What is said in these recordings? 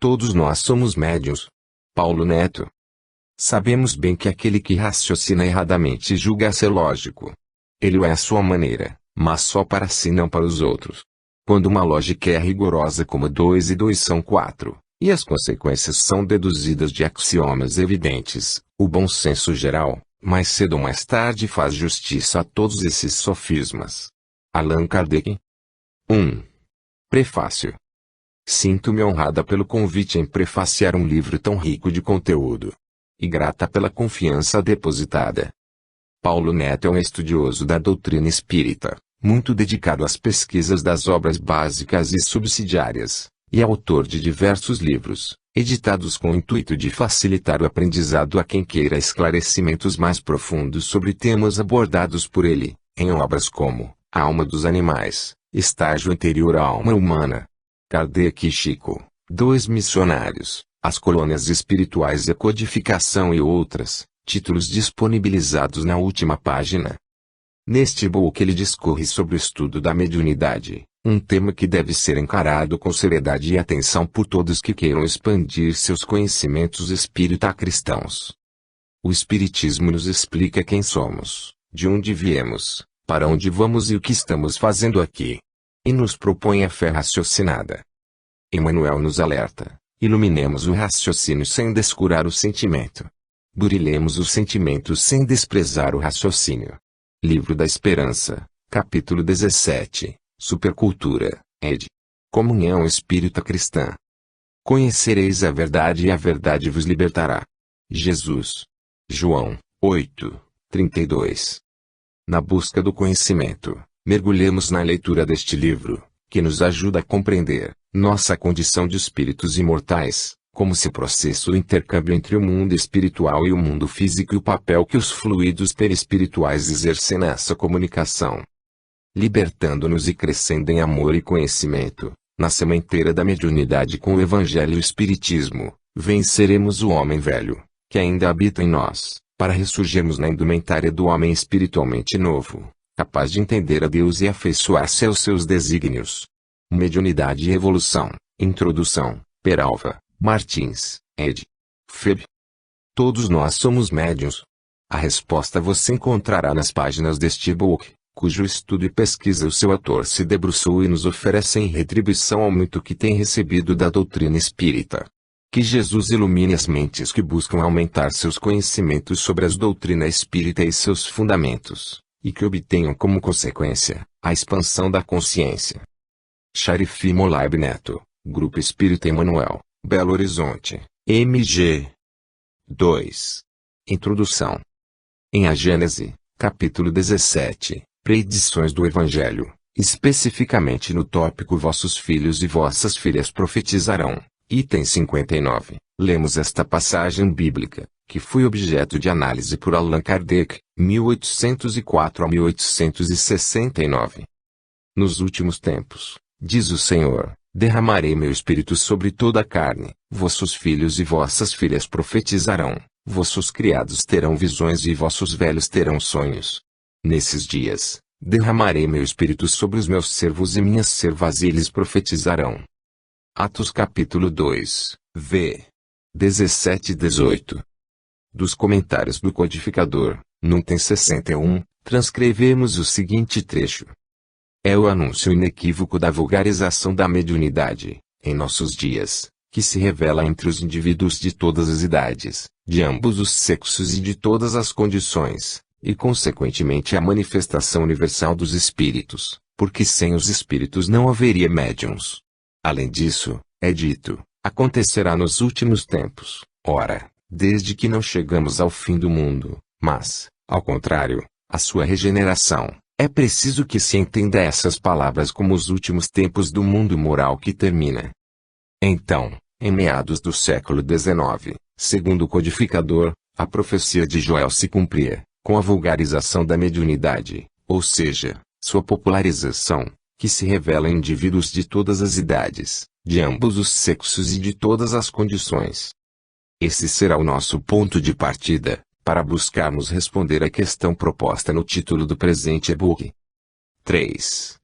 Todos nós somos médiuns. Paulo Neto. Sabemos bem que aquele que raciocina erradamente julga ser lógico. Ele o é à sua maneira, mas só para si, não para os outros. Quando uma lógica é rigorosa como 2 e 2 são 4, e as consequências são deduzidas de axiomas evidentes, o bom senso geral, mais cedo ou mais tarde, faz justiça a todos esses sofismas. Allan Kardec. 1. Prefácio. Sinto-me honrada pelo convite em prefaciar um livro tão rico de conteúdo. E grata pela confiança depositada. Paulo Neto é um estudioso da doutrina espírita, muito dedicado às pesquisas das obras básicas e subsidiárias, e é autor de diversos livros, editados com o intuito de facilitar o aprendizado a quem queira esclarecimentos mais profundos sobre temas abordados por ele, em obras como A Alma dos Animais, Estágio Anterior à Alma Humana, Kardec e Chico, Dois Missionários, As Colônias Espirituais e a Codificação e outras, títulos disponibilizados na última página. Neste book ele discorre sobre o estudo da mediunidade, um tema que deve ser encarado com seriedade e atenção por todos que queiram expandir seus conhecimentos espírita-cristãos. O Espiritismo nos explica quem somos, de onde viemos, para onde vamos e o que estamos fazendo aqui. E nos propõe a fé raciocinada. Emmanuel nos alerta: iluminemos o raciocínio sem descurar o sentimento. Burilemos os sentimentos sem desprezar o raciocínio. Livro da Esperança, capítulo 17, Supercultura, ed. Comunhão Espírita Cristã. Conhecereis a verdade e a verdade vos libertará. Jesus. João, 8, 32. Na busca do conhecimento, mergulhemos na leitura deste livro, que nos ajuda a compreender nossa condição de espíritos imortais, como se processo o intercâmbio entre o mundo espiritual e o mundo físico e o papel que os fluidos perispirituais exercem nessa comunicação. Libertando-nos e crescendo em amor e conhecimento, na sementeira da mediunidade com o Evangelho e o Espiritismo, venceremos o homem velho, que ainda habita em nós, para ressurgirmos na indumentária do homem espiritualmente novo, capaz de entender a Deus e afeiçoar-se aos seus desígnios. Mediunidade e Evolução, Introdução, Peralva, Martins, ed. Feb. Todos nós somos médiuns. A resposta você encontrará nas páginas deste book, cujo estudo e pesquisa o seu autor se debruçou e nos oferece em retribuição ao muito que tem recebido da doutrina espírita. Que Jesus ilumine as mentes que buscam aumentar seus conhecimentos sobre as doutrinas espírita e seus fundamentos, e que obtenham como consequência a expansão da consciência. Sharif Molaib Neto, Grupo Espírita Emmanuel, Belo Horizonte, MG. 2. Introdução. Em A Gênese, capítulo 17, Predições do Evangelho, especificamente no tópico Vossos filhos e vossas filhas profetizarão, item 59, lemos esta passagem bíblica, que foi objeto de análise por Allan Kardec, 1804 a 1869. Nos últimos tempos, diz o Senhor, derramarei meu espírito sobre toda a carne, vossos filhos e vossas filhas profetizarão, vossos criados terão visões e vossos velhos terão sonhos. Nesses dias, derramarei meu espírito sobre os meus servos e minhas servas e eles profetizarão. Atos capítulo 2, v. 17 e 18. Dos comentários do codificador, no item 61, transcrevemos o seguinte trecho. É o anúncio inequívoco da vulgarização da mediunidade, em nossos dias, que se revela entre os indivíduos de todas as idades, de ambos os sexos e de todas as condições, e consequentemente a manifestação universal dos espíritos, porque sem os espíritos não haveria médiuns. Além disso, é dito, acontecerá nos últimos tempos, ora, desde que não chegamos ao fim do mundo, mas, ao contrário, a sua regeneração. É preciso que se entenda essas palavras como os últimos tempos do mundo moral que termina. Então, em meados do século XIX, segundo o codificador, a profecia de Joel se cumpria, com a vulgarização da mediunidade, ou seja, sua popularização, que se revela em indivíduos de todas as idades, de ambos os sexos e de todas as condições. Esse será o nosso ponto de partida, para buscarmos responder à questão proposta no título do presente e-book. 3.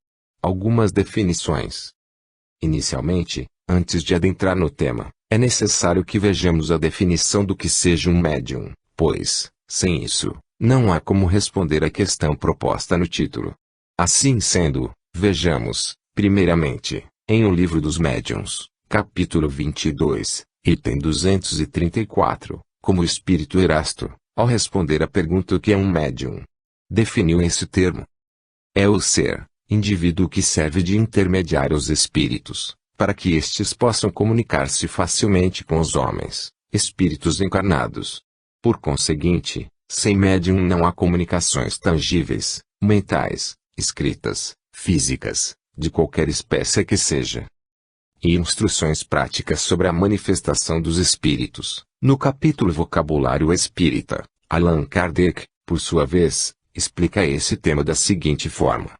Algumas definições. Inicialmente, antes de adentrar no tema, É necessário que vejamos a definição do que seja um médium, pois, sem isso, não há como responder à questão proposta no título. Assim sendo, vejamos, primeiramente, em O Livro dos Médiuns, capítulo 22, item 234, como o espírito Erasto, ao responder à pergunta o que é um médium, definiu esse termo. É o ser, indivíduo que serve de intermediário aos espíritos, para que estes possam comunicar-se facilmente com os homens, espíritos encarnados. Por conseguinte, sem médium não há comunicações tangíveis, mentais, escritas, físicas, de qualquer espécie que seja. E instruções práticas sobre a manifestação dos espíritos, no capítulo Vocabulário Espírita, Allan Kardec, por sua vez, explica esse tema da seguinte forma.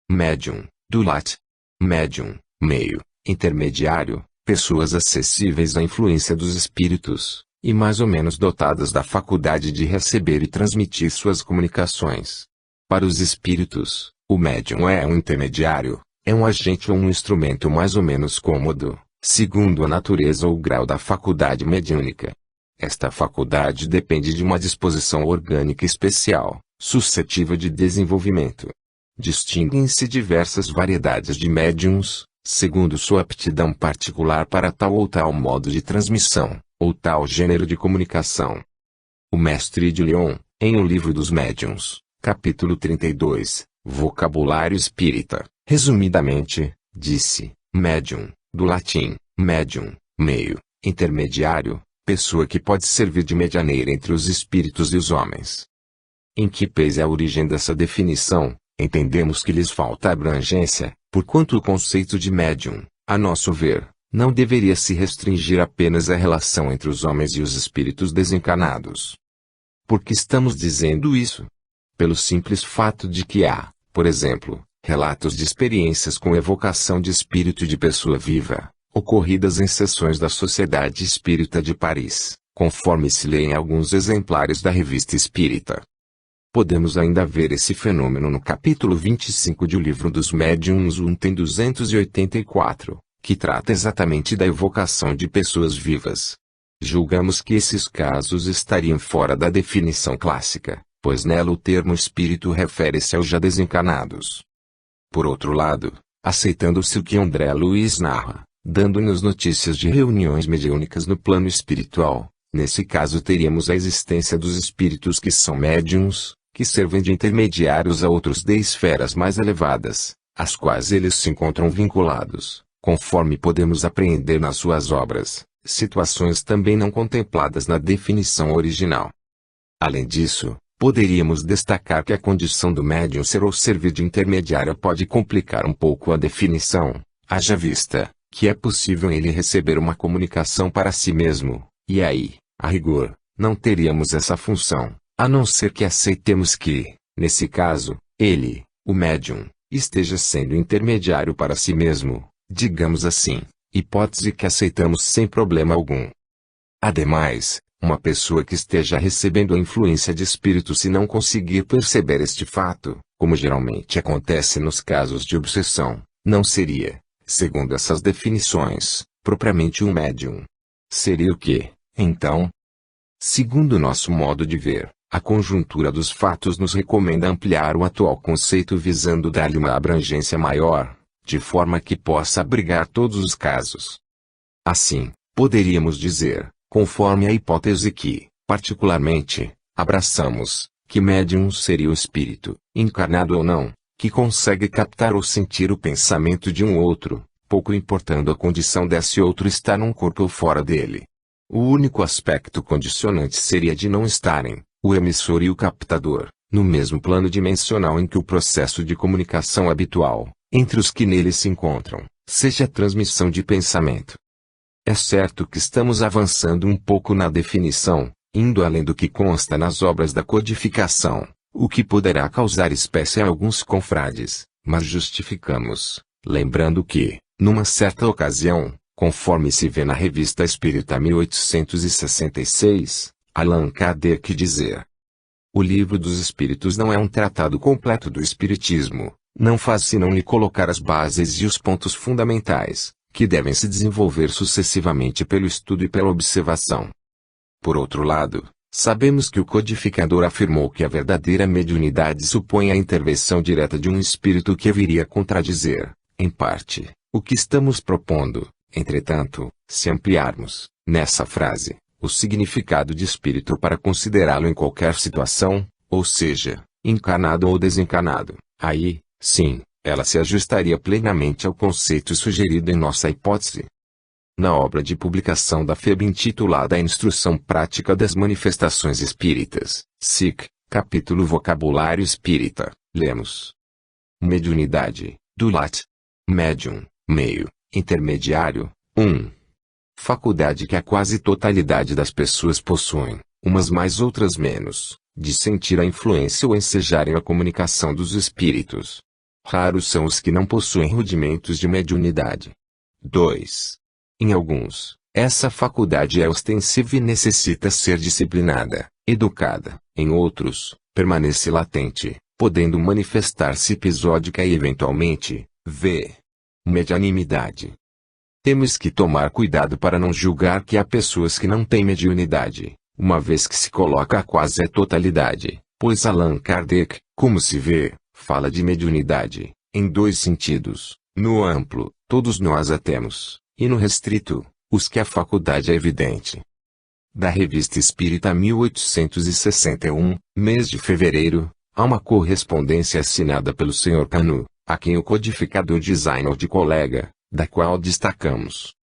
Médium, do latim. Médium, meio, intermediário, pessoas acessíveis à influência dos espíritos, e mais ou menos dotadas da faculdade de receber e transmitir suas comunicações. Para os espíritos, o médium é um intermediário, é um agente ou um instrumento mais ou menos cômodo, segundo a natureza ou grau da faculdade mediúnica. Esta faculdade depende de uma disposição orgânica especial, suscetível de desenvolvimento. Distinguem-se diversas variedades de médiums, segundo sua aptidão particular para tal ou tal modo de transmissão, ou tal gênero de comunicação. O mestre de Lyon, em O Livro dos Médiuns, capítulo 32, Vocabulário Espírita, resumidamente, disse, médium, do latim, medium, meio, intermediário, pessoa que pode servir de medianeira entre os espíritos e os homens. Em que pese a origem dessa definição, entendemos que lhes falta abrangência, porquanto o conceito de médium, a nosso ver, não deveria se restringir apenas à relação entre os homens e os espíritos desencarnados. Por que estamos dizendo isso? Pelo simples fato de que há, por exemplo, relatos de experiências com evocação de espírito de pessoa viva, ocorridas em sessões da Sociedade Espírita de Paris, conforme se lê em alguns exemplares da Revista Espírita. Podemos ainda ver esse fenômeno no capítulo 25 de O Livro dos Médiuns, item 284, que trata exatamente da evocação de pessoas vivas. Julgamos que esses casos estariam fora da definição clássica, pois nela o termo espírito refere-se aos já desencarnados. Por outro lado, aceitando-se o que André Luiz narra, dando-nos notícias de reuniões mediúnicas no plano espiritual, nesse caso teríamos a existência dos espíritos que são médiuns, que servem de intermediários a outros de esferas mais elevadas, às quais eles se encontram vinculados, conforme podemos apreender nas suas obras, situações também não contempladas na definição original. Além disso, poderíamos destacar que a condição do médium ser ou servir de intermediário pode complicar um pouco a definição, haja vista, que é possível ele receber uma comunicação para si mesmo, e aí, a rigor, não teríamos essa função, a não ser que aceitemos que, nesse caso, ele, o médium, esteja sendo intermediário para si mesmo, digamos assim, hipótese que aceitamos sem problema algum. Ademais, uma pessoa que esteja recebendo a influência de espírito se não conseguir perceber este fato, como geralmente acontece nos casos de obsessão, não seria, segundo essas definições, propriamente um médium. Seria o quê, então? Segundo nosso modo de ver, a conjuntura dos fatos nos recomenda ampliar o atual conceito visando dar-lhe uma abrangência maior, de forma que possa abrigar todos os casos. Assim, poderíamos dizer, conforme a hipótese que, particularmente, abraçamos, que médium seria o espírito, encarnado ou não, que consegue captar ou sentir o pensamento de um outro, pouco importando a condição desse outro estar num corpo ou fora dele. O único aspecto condicionante seria de não estarem, o emissor e o captador, no mesmo plano dimensional em que o processo de comunicação habitual, entre os que nele se encontram, seja a transmissão de pensamento. É certo que estamos avançando um pouco na definição, indo além do que consta nas obras da codificação, o que poderá causar espécie a alguns confrades, mas justificamos, lembrando que, numa certa ocasião, conforme se vê na Revista Espírita 1866, Allan Kardec dizer: o Livro dos Espíritos não é um tratado completo do Espiritismo, não faz senão lhe colocar as bases e os pontos fundamentais, que devem se desenvolver sucessivamente pelo estudo e pela observação. Por outro lado, sabemos que o codificador afirmou que a verdadeira mediunidade supõe a intervenção direta de um espírito que viria contradizer, em parte, o que estamos propondo. Entretanto, se ampliarmos, nessa frase, o significado de espírito para considerá-lo em qualquer situação, ou seja, encarnado ou desencarnado, aí, sim, ela se ajustaria plenamente ao conceito sugerido em nossa hipótese. Na obra de publicação da FEB intitulada A Instrução Prática das Manifestações Espíritas, SIC, capítulo Vocabulário Espírita, lemos: mediunidade, do lat. Medium, meio, intermediário, 1. Faculdade que a quase totalidade das pessoas possuem, umas mais outras menos, de sentir a influência ou ensejarem a comunicação dos espíritos. Raros são os que não possuem rudimentos de mediunidade. 2. Em alguns, essa faculdade é ostensiva e necessita ser disciplinada, educada. Em outros, permanece latente, podendo manifestar-se episódica e eventualmente, v. medianimidade. Temos que tomar cuidado para não julgar que há pessoas que não têm mediunidade, uma vez que se coloca a quase a totalidade, pois Allan Kardec, como se vê, fala de mediunidade, em dois sentidos: no amplo, todos nós a temos, e no restrito, os que a faculdade é evidente. Da Revista Espírita 1861, mês de fevereiro, há uma correspondência assinada pelo Sr. Canu, a quem o codificador designou de colega, da qual destacamos: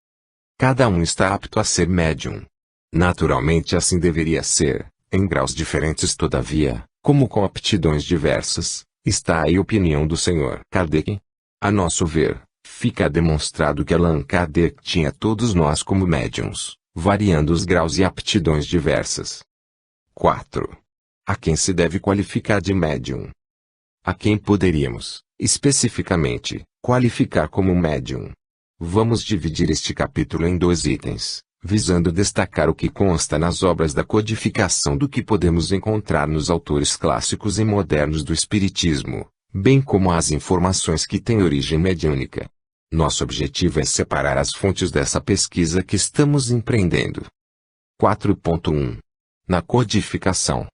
cada um está apto a ser médium. Naturalmente assim deveria ser, em graus diferentes todavia, como com aptidões diversas. Está aí a opinião do Sr. Kardec. A nosso ver, fica demonstrado que Allan Kardec tinha todos nós como médiuns, variando os graus e aptidões diversas. 4. A quem se deve qualificar de médium? A quem poderíamos, especificamente, qualificar como médium? Vamos dividir este capítulo em 2 itens, visando destacar o que consta nas obras da codificação do que podemos encontrar nos autores clássicos e modernos do Espiritismo, bem como as informações que têm origem mediúnica. Nosso objetivo é separar as fontes dessa pesquisa que estamos empreendendo. 4.1. Na codificação.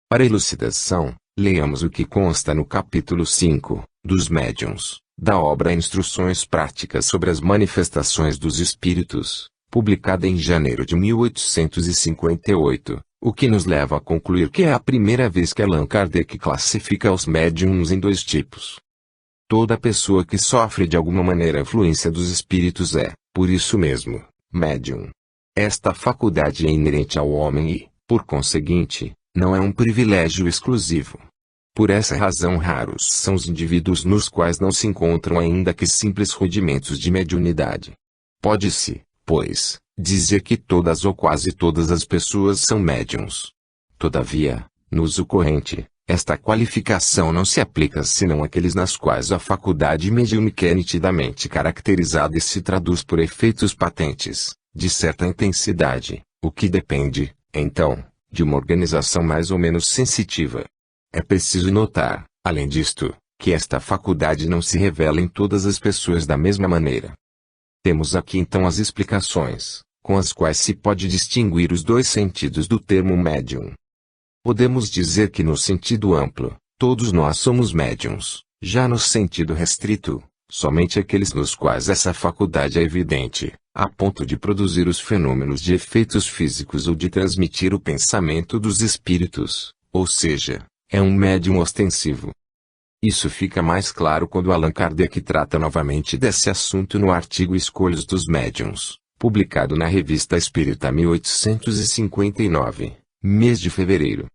Para elucidação, leamos o que consta no capítulo 5, dos médiuns, da obra Instruções Práticas sobre as Manifestações dos Espíritos, publicada em janeiro de 1858, o que nos leva a concluir que é a primeira vez que Allan Kardec classifica os médiums em 2 tipos. Toda pessoa que sofre de alguma maneira a influência dos espíritos é, por isso mesmo, médium. Esta faculdade é inerente ao homem e, por conseguinte, não é um privilégio exclusivo. Por essa razão raros são os indivíduos nos quais não se encontram ainda que simples rudimentos de mediunidade. Pode-se, pois, dizer que todas ou quase todas as pessoas são médiuns. Todavia, no uso corrente, esta qualificação não se aplica senão àqueles nas quais a faculdade mediúnica é nitidamente caracterizada e se traduz por efeitos patentes, de certa intensidade, o que depende, então, de uma organização mais ou menos sensitiva. É preciso notar, além disto, que esta faculdade não se revela em todas as pessoas da mesma maneira. Temos aqui então as explicações, com as quais se pode distinguir os 2 sentidos do termo médium. Podemos dizer que no sentido amplo, todos nós somos médiuns, já no sentido restrito, somente aqueles nos quais essa faculdade é evidente, a ponto de produzir os fenômenos de efeitos físicos ou de transmitir o pensamento dos espíritos, ou seja, é um médium ostensivo. Isso fica mais claro quando Allan Kardec trata novamente desse assunto no artigo Escolhas dos Médiuns, publicado na Revista Espírita 1859, mês de fevereiro.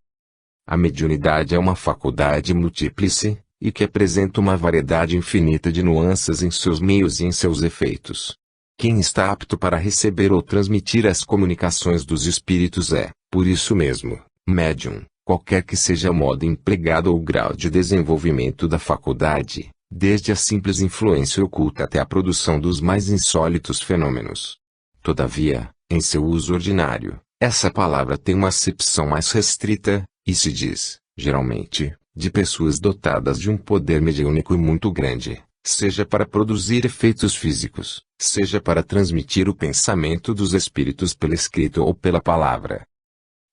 A mediunidade é uma faculdade múltiplice, e que apresenta uma variedade infinita de nuances em seus meios e em seus efeitos. Quem está apto para receber ou transmitir as comunicações dos espíritos é, por isso mesmo, médium, qualquer que seja o modo empregado ou o grau de desenvolvimento da faculdade, desde a simples influência oculta até a produção dos mais insólitos fenômenos. Todavia, em seu uso ordinário, essa palavra tem uma acepção mais restrita, e se diz, geralmente, de pessoas dotadas de um poder mediúnico muito grande, seja para produzir efeitos físicos, seja para transmitir o pensamento dos espíritos pela escrita ou pela palavra.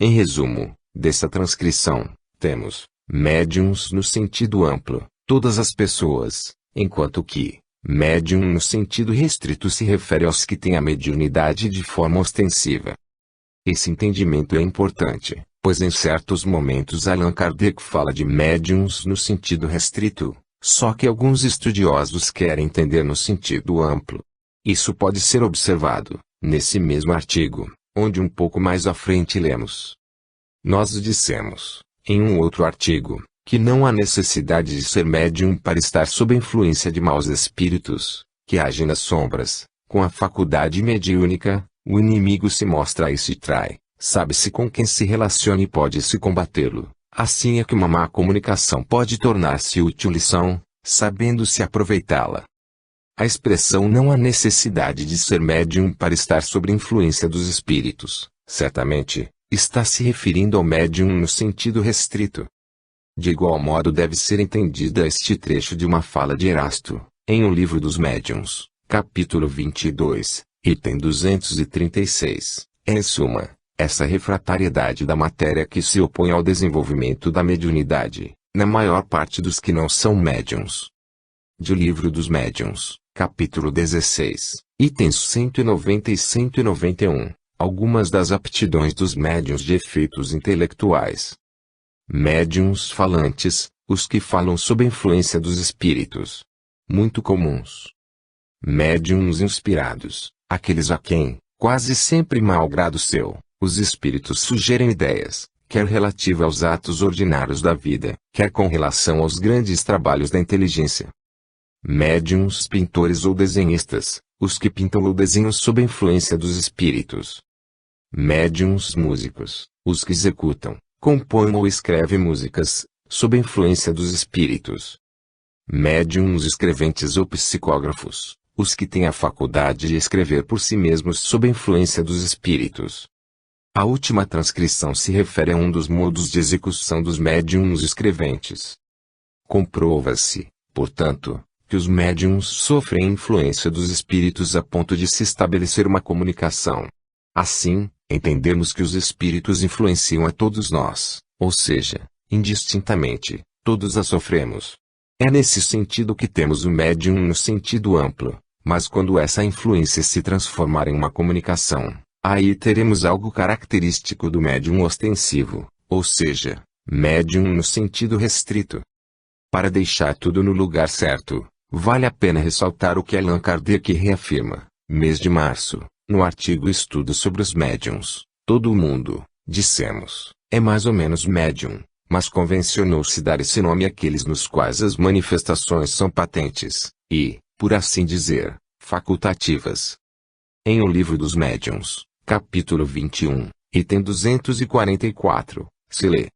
Em resumo, dessa transcrição, temos médiuns no sentido amplo, todas as pessoas, enquanto que médium no sentido restrito se refere aos que têm a mediunidade de forma ostensiva. Esse entendimento é importante, pois em certos momentos Allan Kardec fala de médiuns no sentido restrito, só que alguns estudiosos querem entender no sentido amplo. Isso pode ser observado, nesse mesmo artigo, onde um pouco mais à frente lemos. Nós dissemos, em um outro artigo, que não há necessidade de ser médium para estar sob a influência de maus espíritos, que agem nas sombras. Com a faculdade mediúnica, o inimigo se mostra e se trai, sabe-se com quem se relaciona e pode-se combatê-lo. Assim é que uma má comunicação pode tornar-se útil lição, sabendo-se aproveitá-la. A expressão não há necessidade de ser médium para estar sob influência dos espíritos, certamente, está se referindo ao médium no sentido restrito. De igual modo deve ser entendida este trecho de uma fala de Erasto, em O Livro dos Médiuns, capítulo 22, item 236, em suma, essa refratariedade da matéria que se opõe ao desenvolvimento da mediunidade, na maior parte dos que não são médiuns. De O Livro dos Médiuns, capítulo 16, itens 190 e 191, algumas das aptidões dos médiuns de efeitos intelectuais. Médiuns falantes, os que falam sob a influência dos espíritos. Muito comuns. Médiuns inspirados, aqueles a quem, quase sempre mau grado seu, os espíritos sugerem ideias, quer relativa aos atos ordinários da vida, quer com relação aos grandes trabalhos da inteligência. Médiuns pintores ou desenhistas, os que pintam ou desenham sob a influência dos espíritos. Médiuns músicos, os que executam, compõem ou escrevem músicas, sob a influência dos espíritos. Médiuns escreventes ou psicógrafos, os que têm a faculdade de escrever por si mesmos sob a influência dos espíritos. A última transcrição se refere a um dos modos de execução dos médiuns escreventes. Comprova-se, portanto, que os médiuns sofrem influência dos espíritos a ponto de se estabelecer uma comunicação. Assim, entendemos que os espíritos influenciam a todos nós, ou seja, indistintamente, todos a sofremos. É nesse sentido que temos o médium no sentido amplo, mas quando essa influência se transformar em uma comunicação, aí teremos algo característico do médium ostensivo, ou seja, médium no sentido restrito. Para deixar tudo no lugar certo, vale a pena ressaltar o que Allan Kardec reafirma, mês de março, no artigo Estudo sobre os Médiuns. Todo mundo, dissemos, é mais ou menos médium, mas convencionou-se dar esse nome àqueles nos quais as manifestações são patentes, e, por assim dizer, facultativas. Em O Livro dos Médiuns, capítulo 21, item 244, se lê: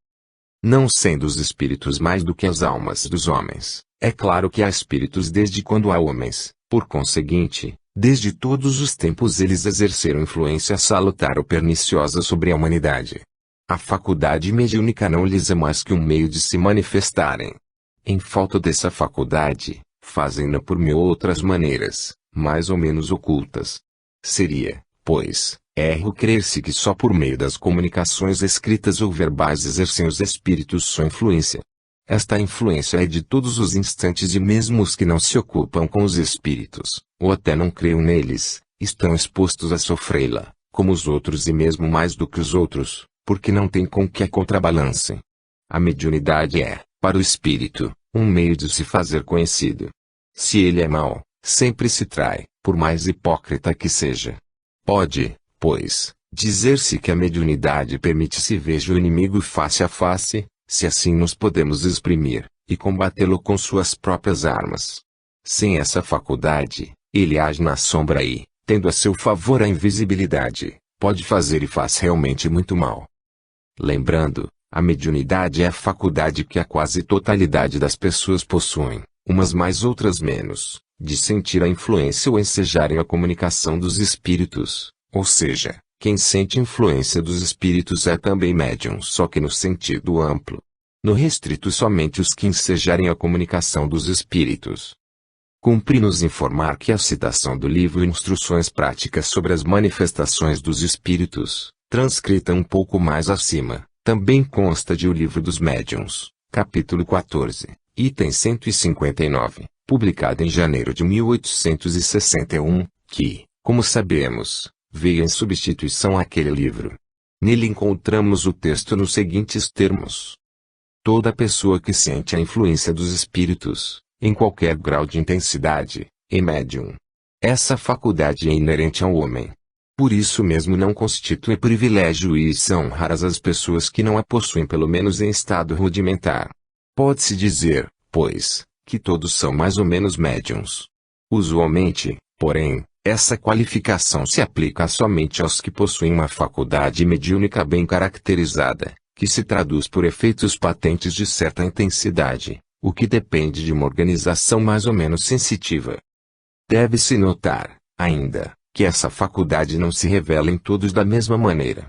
não sendo os espíritos mais do que as almas dos homens, é claro que há espíritos desde quando há homens, por conseguinte, desde todos os tempos eles exerceram influência salutar ou perniciosa sobre a humanidade. A faculdade mediúnica não lhes é mais que um meio de se manifestarem. Em falta dessa faculdade, fazem-na por mil outras maneiras, mais ou menos ocultas. Seria, pois, erro crer-se que só por meio das comunicações escritas ou verbais exercem os espíritos sua influência. Esta influência é de todos os instantes e mesmo os que não se ocupam com os espíritos, ou até não creiam neles, estão expostos a sofrê-la, como os outros e mesmo mais do que os outros, porque não têm com que a contrabalancem. A mediunidade é, para o espírito, um meio de se fazer conhecido. Se ele é mau, sempre se trai, por mais hipócrita que seja. Pode, pois, dizer-se que a mediunidade permite se veja o inimigo face a face, se assim nos podemos exprimir, e combatê-lo com suas próprias armas. Sem essa faculdade, ele age na sombra e, tendo a seu favor a invisibilidade, pode fazer e faz realmente muito mal. Lembrando, a mediunidade é a faculdade que a quase totalidade das pessoas possuem, umas mais outras menos, de sentir a influência ou ensejarem a comunicação dos espíritos, ou seja, quem sente influência dos espíritos é também médium, só que no sentido amplo. No restrito somente os que ensejarem a comunicação dos espíritos. Cumpre-nos informar que a citação do livro Instruções Práticas sobre as Manifestações dos Espíritos, transcrita um pouco mais acima, também consta de O Livro dos Médiuns, capítulo 14, item 159, publicado em janeiro de 1861, que, como sabemos, veio em substituição àquele livro. Nele encontramos o texto nos seguintes termos: toda pessoa que sente a influência dos espíritos, em qualquer grau de intensidade, é médium. Essa faculdade é inerente ao homem. Por isso mesmo não constitui privilégio e são raras as pessoas que não a possuem pelo menos em estado rudimentar. Pode-se dizer, pois, que todos são mais ou menos médiuns. Usualmente, porém, essa qualificação se aplica somente aos que possuem uma faculdade mediúnica bem caracterizada, que se traduz por efeitos patentes de certa intensidade, o que depende de uma organização mais ou menos sensitiva. Deve-se notar, ainda, que essa faculdade não se revela em todos da mesma maneira.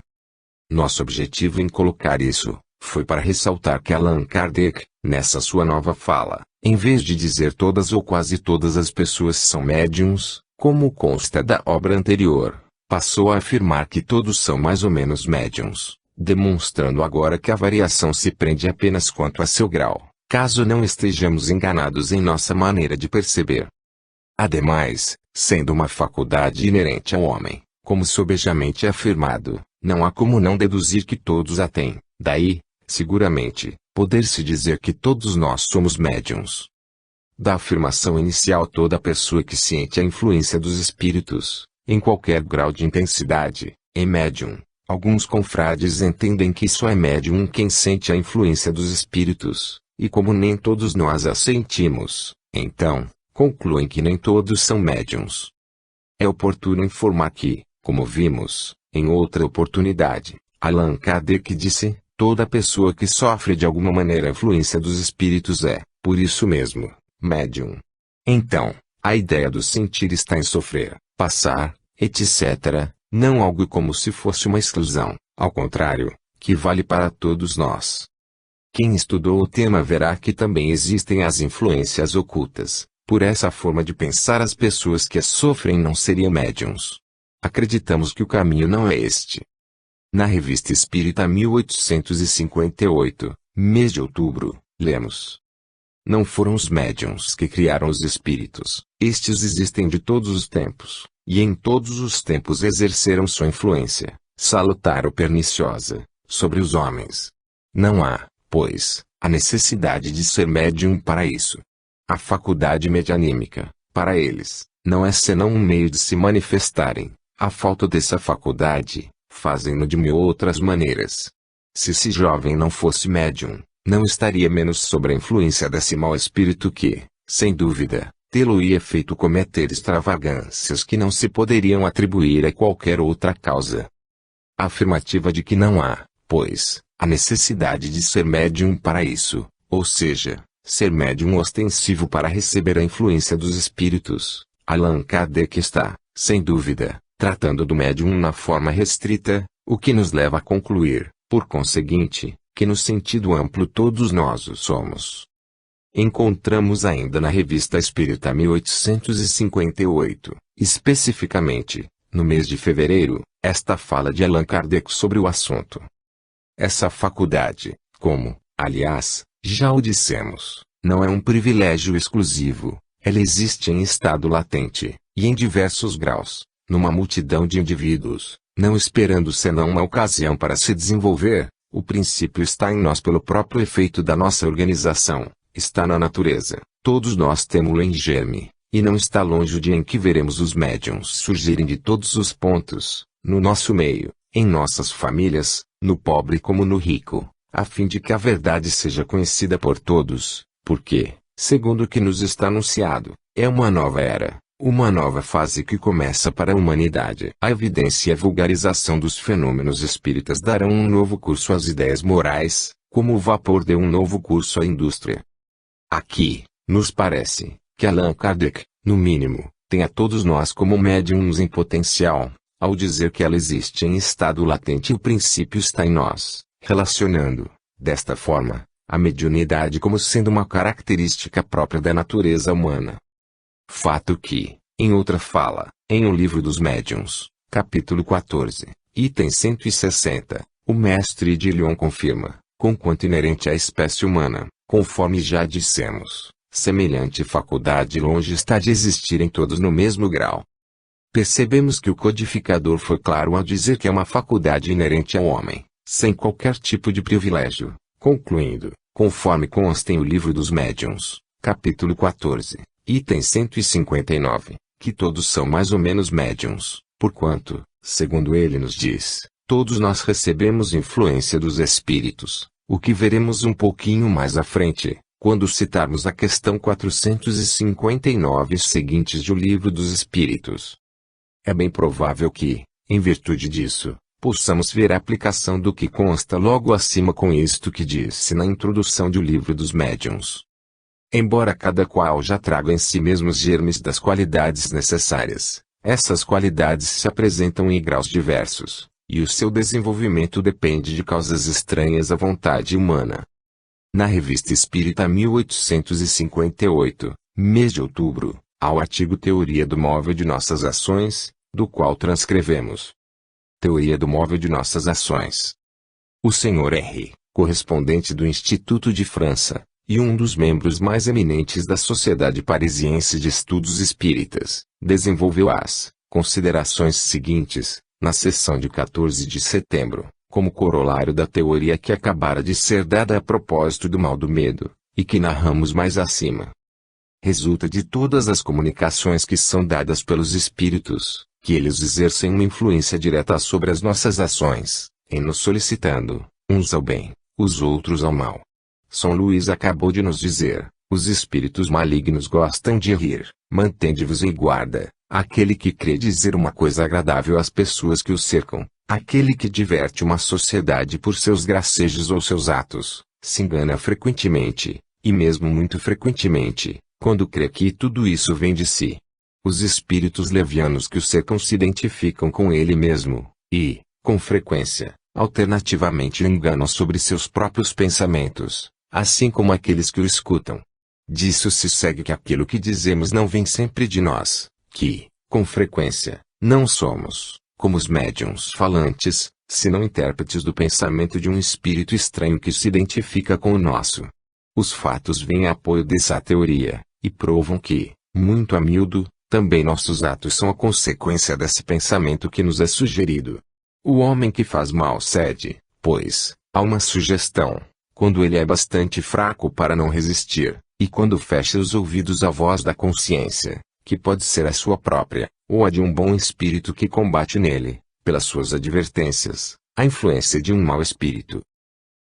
Nosso objetivo em colocar isso, foi para ressaltar que Allan Kardec, nessa sua nova fala, em vez de dizer todas ou quase todas as pessoas são médiuns, como consta da obra anterior, passou a afirmar que todos são mais ou menos médiuns, demonstrando agora que a variação se prende apenas quanto a seu grau, caso não estejamos enganados em nossa maneira de perceber. Ademais, sendo uma faculdade inerente ao homem, como sobejamente afirmado, não há como não deduzir que todos a têm, daí, seguramente, poder-se dizer que todos nós somos médiuns. Da afirmação inicial toda pessoa que sente a influência dos espíritos, em qualquer grau de intensidade, é médium. Alguns confrades entendem que só é médium quem sente a influência dos espíritos, e como nem todos nós a sentimos, então, concluem que nem todos são médiuns. É oportuno informar que, como vimos, em outra oportunidade, Allan Kardec disse, toda pessoa que sofre de alguma maneira a influência dos espíritos é, por isso mesmo, médium. Então, a ideia do sentir está em sofrer, passar, etc., não algo como se fosse uma exclusão, ao contrário, que vale para todos nós. Quem estudou o tema verá que também existem as influências ocultas. Por essa forma de pensar as pessoas que as sofrem não seriam médiuns. Acreditamos que o caminho não é este. Na Revista Espírita 1858, mês de outubro, lemos: não foram os médiuns que criaram os espíritos, estes existem de todos os tempos, e em todos os tempos exerceram sua influência, salutar ou perniciosa, sobre os homens. Não há, pois, a necessidade de ser médium para isso. A faculdade medianímica, para eles, não é senão um meio de se manifestarem. A falta dessa faculdade, fazem-no de mil outras maneiras. Se esse jovem não fosse médium, não estaria menos sob a influência desse mau espírito que, sem dúvida, tê-lo-ia feito cometer extravagâncias que não se poderiam atribuir a qualquer outra causa. A afirmativa de que não há, pois, a necessidade de ser médium para isso, ou seja, ser médium ostensivo para receber a influência dos espíritos, Allan Kardec está, sem dúvida, tratando do médium na forma restrita, o que nos leva a concluir, por conseguinte, que no sentido amplo todos nós o somos. Encontramos ainda na Revista Espírita 1858, especificamente, no mês de fevereiro, esta fala de Allan Kardec sobre o assunto. Essa faculdade, como, aliás, já o dissemos, não é um privilégio exclusivo, ela existe em estado latente, e em diversos graus, numa multidão de indivíduos, não esperando senão uma ocasião para se desenvolver. O princípio está em nós pelo próprio efeito da nossa organização, está na natureza, todos nós temos-lo em germe, e não está longe o dia em que veremos os médiuns surgirem de todos os pontos, no nosso meio, em nossas famílias, no pobre como no rico, a fim de que a verdade seja conhecida por todos, porque, segundo o que nos está anunciado, é uma nova era, uma nova fase que começa para a humanidade. A evidência e a vulgarização dos fenômenos espíritas darão um novo curso às ideias morais, como o vapor deu um novo curso à indústria. Aqui, nos parece, que Allan Kardec, no mínimo, tem a todos nós como médiums em potencial, ao dizer que ela existe em estado latente e o princípio está em nós, relacionando, desta forma, a mediunidade como sendo uma característica própria da natureza humana. Fato que, em outra fala, em O Livro dos Médiuns, capítulo 14, item 160, o mestre de Lyon confirma, conquanto inerente à espécie humana, conforme já dissemos, semelhante faculdade longe está de existir em todos no mesmo grau. Percebemos que o codificador foi claro ao dizer que é uma faculdade inerente ao homem, sem qualquer tipo de privilégio, concluindo, conforme consta em O Livro dos Médiuns, capítulo 14, item 159, que todos são mais ou menos médiuns, porquanto, segundo ele nos diz, todos nós recebemos influência dos espíritos, o que veremos um pouquinho mais à frente, quando citarmos a questão 459 seguintes de O Livro dos Espíritos. É bem provável que, em virtude disso, possamos ver a aplicação do que consta logo acima com isto que disse na introdução de O Livro dos Médiuns. Embora cada qual já traga em si mesmo os germes das qualidades necessárias, essas qualidades se apresentam em graus diversos, e o seu desenvolvimento depende de causas estranhas à vontade humana. Na Revista Espírita 1858, mês de outubro, há o artigo Teoria do Móvel de Nossas Ações, do qual transcrevemos. Teoria do Móvel de Nossas Ações. O Sr. R., correspondente do Instituto de França, e um dos membros mais eminentes da Sociedade Parisiense de Estudos Espíritas, desenvolveu as considerações seguintes, na sessão de 14 de setembro, como corolário da teoria que acabara de ser dada a propósito do mal do medo, e que narramos mais acima. Resulta de todas as comunicações que são dadas pelos espíritos, que eles exercem uma influência direta sobre as nossas ações, em nos solicitando, uns ao bem, os outros ao mal. São Luís acabou de nos dizer, os espíritos malignos gostam de rir, mantende-vos em guarda, aquele que crê dizer uma coisa agradável às pessoas que o cercam, aquele que diverte uma sociedade por seus gracejos ou seus atos, se engana frequentemente, e mesmo muito frequentemente, quando crê que tudo isso vem de si. Os espíritos levianos que o cercam se identificam com ele mesmo, e, com frequência, alternativamente o enganam sobre seus próprios pensamentos, assim como aqueles que o escutam. Disso se segue que aquilo que dizemos não vem sempre de nós, que, com frequência, não somos, como os médiuns falantes, senão intérpretes do pensamento de um espírito estranho que se identifica com o nosso. Os fatos vêm a apoio dessa teoria, e provam que, muito a miúdo, também nossos atos são a consequência desse pensamento que nos é sugerido. O homem que faz mal cede, pois, a uma sugestão, quando ele é bastante fraco para não resistir, e quando fecha os ouvidos à voz da consciência, que pode ser a sua própria, ou a de um bom espírito que combate nele, pelas suas advertências, a influência de um mau espírito.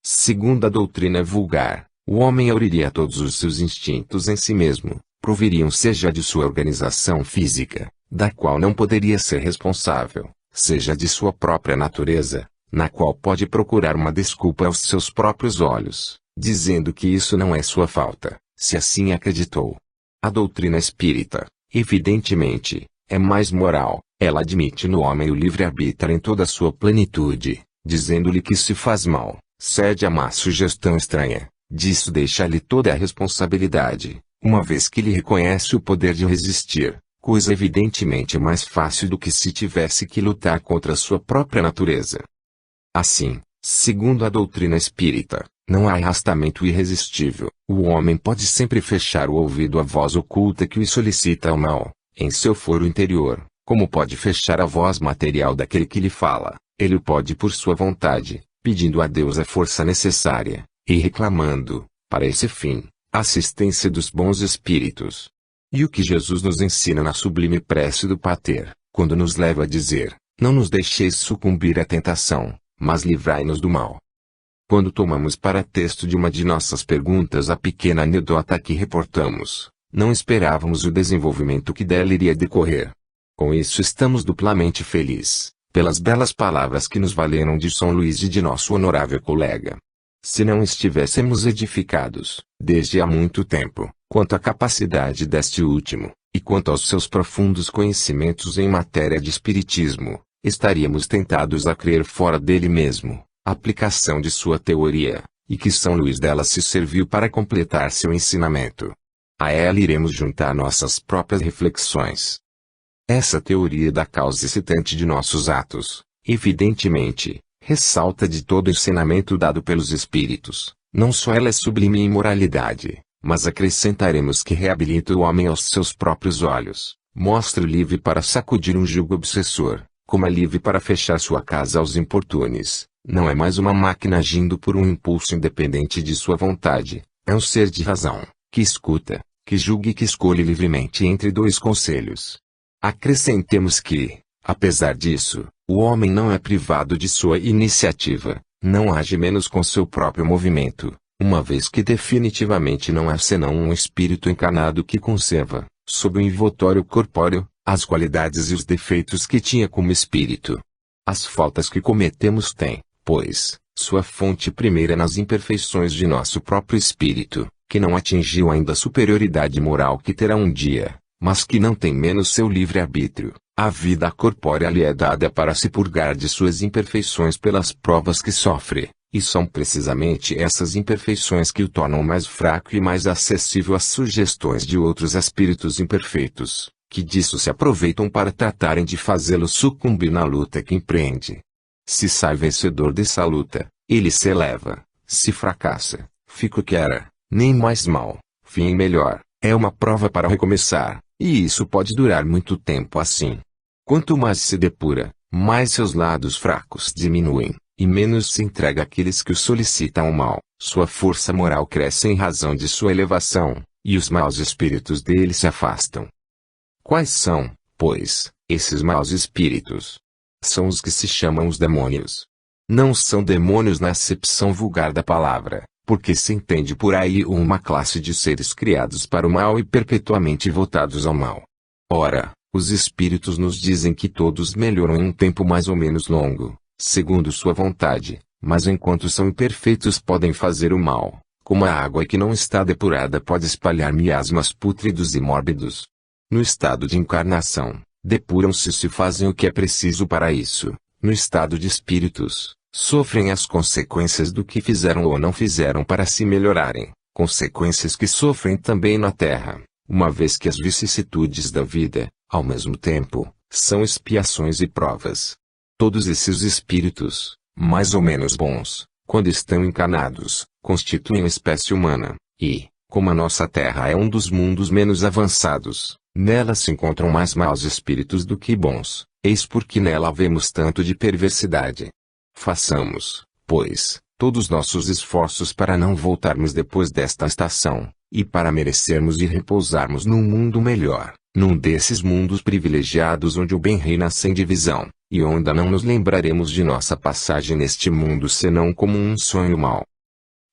Segundo a doutrina vulgar, o homem auriria todos os seus instintos em si mesmo, proviriam seja de sua organização física, da qual não poderia ser responsável, seja de sua própria natureza, na qual pode procurar uma desculpa aos seus próprios olhos, dizendo que isso não é sua falta, se assim acreditou. A doutrina espírita, evidentemente, é mais moral, ela admite no homem o livre-arbítrio em toda a sua plenitude, dizendo-lhe que se faz mal, cede a má sugestão estranha, disso deixa-lhe toda a responsabilidade, uma vez que lhe reconhece o poder de resistir, coisa evidentemente mais fácil do que se tivesse que lutar contra a sua própria natureza. Assim, segundo a doutrina espírita, não há arrastamento irresistível, o homem pode sempre fechar o ouvido à voz oculta que o solicita ao mal, em seu foro interior, como pode fechar a voz material daquele que lhe fala, ele o pode por sua vontade, pedindo a Deus a força necessária, e reclamando, para esse fim, a assistência dos bons espíritos. E o que Jesus nos ensina na sublime prece do Pater, quando nos leva a dizer, não nos deixeis sucumbir à tentação, mas livrai-nos do mal. Quando tomamos para texto de uma de nossas perguntas a pequena anedota que reportamos, não esperávamos o desenvolvimento que dela iria decorrer. Com isso estamos duplamente felizes, pelas belas palavras que nos valeram de São Luís e de nosso honorável colega. Se não estivéssemos edificados, desde há muito tempo, quanto à capacidade deste último, e quanto aos seus profundos conhecimentos em matéria de espiritismo, estaríamos tentados a crer fora dele mesmo, a aplicação de sua teoria, e que São Luís dela se serviu para completar seu ensinamento. A ela iremos juntar nossas próprias reflexões. Essa teoria da causa excitante de nossos atos, evidentemente, ressalta de todo o ensinamento dado pelos espíritos. Não só ela é sublime em moralidade, mas acrescentaremos que reabilita o homem aos seus próprios olhos, mostra-o livre para sacudir um jugo obsessor, como é livre para fechar sua casa aos importunes. Não é mais uma máquina agindo por um impulso independente de sua vontade, é um ser de razão, que escuta, que julga e que escolhe livremente entre dois conselhos. Acrescentemos que, apesar disso, o homem não é privado de sua iniciativa, não age menos com seu próprio movimento, uma vez que definitivamente não é senão um espírito encarnado que conserva, sob o envoltório corpóreo, as qualidades e os defeitos que tinha como espírito. As faltas que cometemos têm, pois, sua fonte primeira nas imperfeições de nosso próprio espírito, que não atingiu ainda a superioridade moral que terá um dia, mas que não tem menos seu livre-arbítrio. A vida corpórea lhe é dada para se purgar de suas imperfeições pelas provas que sofre, e são precisamente essas imperfeições que o tornam mais fraco e mais acessível às sugestões de outros espíritos imperfeitos, que disso se aproveitam para tratarem de fazê-lo sucumbir na luta que empreende. Se sai vencedor dessa luta, ele se eleva; se fracassa, fica o que era, nem mais mal, fim melhor. É uma prova para recomeçar, e isso pode durar muito tempo assim. Quanto mais se depura, mais seus lados fracos diminuem, e menos se entrega àqueles que o solicitam o mal. Sua força moral cresce em razão de sua elevação, e os maus espíritos dele se afastam. Quais são, pois, esses maus espíritos? São os que se chamam os demônios. Não são demônios na acepção vulgar da palavra, porque se entende por aí uma classe de seres criados para o mal e perpetuamente voltados ao mal. Ora, os espíritos nos dizem que todos melhoram em um tempo mais ou menos longo, segundo sua vontade, mas enquanto são imperfeitos podem fazer o mal, como a água que não está depurada pode espalhar miasmas pútridos e mórbidos. No estado de encarnação, depuram-se e se fazem o que é preciso para isso. No estado de espíritos, sofrem as consequências do que fizeram ou não fizeram para se melhorarem, consequências que sofrem também na terra, uma vez que as vicissitudes da vida, ao mesmo tempo, são expiações e provas. Todos esses espíritos, mais ou menos bons, quando estão encarnados, constituem a espécie humana, e, como a nossa terra é um dos mundos menos avançados, nela se encontram mais maus espíritos do que bons, eis porque nela havemos tanto de perversidade. Façamos, pois, todos nossos esforços para não voltarmos depois desta estação, e para merecermos e repousarmos num mundo melhor, num desses mundos privilegiados onde o bem reina sem divisão, e onde não nos lembraremos de nossa passagem neste mundo senão como um sonho mau.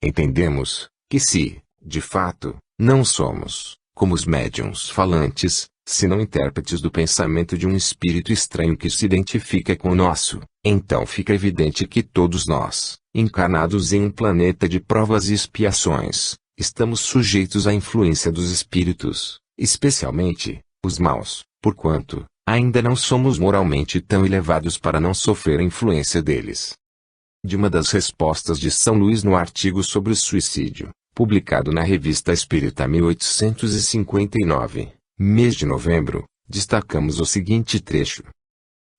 Entendemos, que se, de fato, não somos, como os médiuns falantes, senão intérpretes do pensamento de um espírito estranho que se identifica com o nosso, então fica evidente que todos nós, encarnados em um planeta de provas e expiações, estamos sujeitos à influência dos espíritos, especialmente, os maus, porquanto, ainda não somos moralmente tão elevados para não sofrer a influência deles. De uma das respostas de São Luís no artigo sobre o suicídio, publicado na Revista Espírita 1859, mês de novembro, destacamos o seguinte trecho.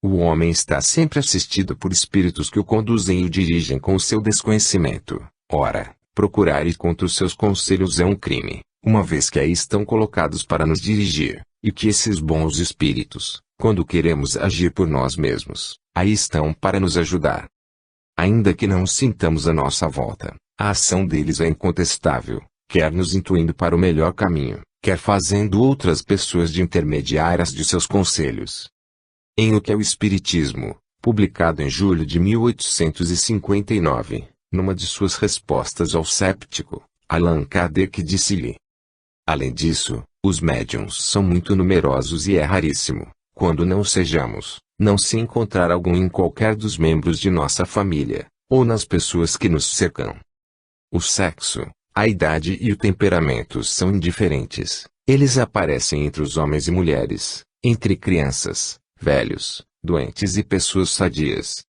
O homem está sempre assistido por espíritos que o conduzem e o dirigem com o seu desconhecimento. Ora, procurar ir contra os seus conselhos é um crime, uma vez que aí estão colocados para nos dirigir, e que esses bons espíritos, quando queremos agir por nós mesmos, aí estão para nos ajudar. Ainda que não sintamos a nossa volta, a ação deles é incontestável, quer nos intuindo para o melhor caminho, quer fazendo outras pessoas de intermediárias de seus conselhos. Em O que é o Espiritismo, publicado em julho de 1859, numa de suas respostas ao séptico, Allan Kardec disse-lhe: além disso, os médiuns são muito numerosos e é raríssimo, quando não sejamos, não se encontrar algum em qualquer dos membros de nossa família, ou nas pessoas que nos cercam. O sexo, a idade e o temperamento são indiferentes, eles aparecem entre os homens e mulheres, entre crianças, velhos, doentes e pessoas sadias.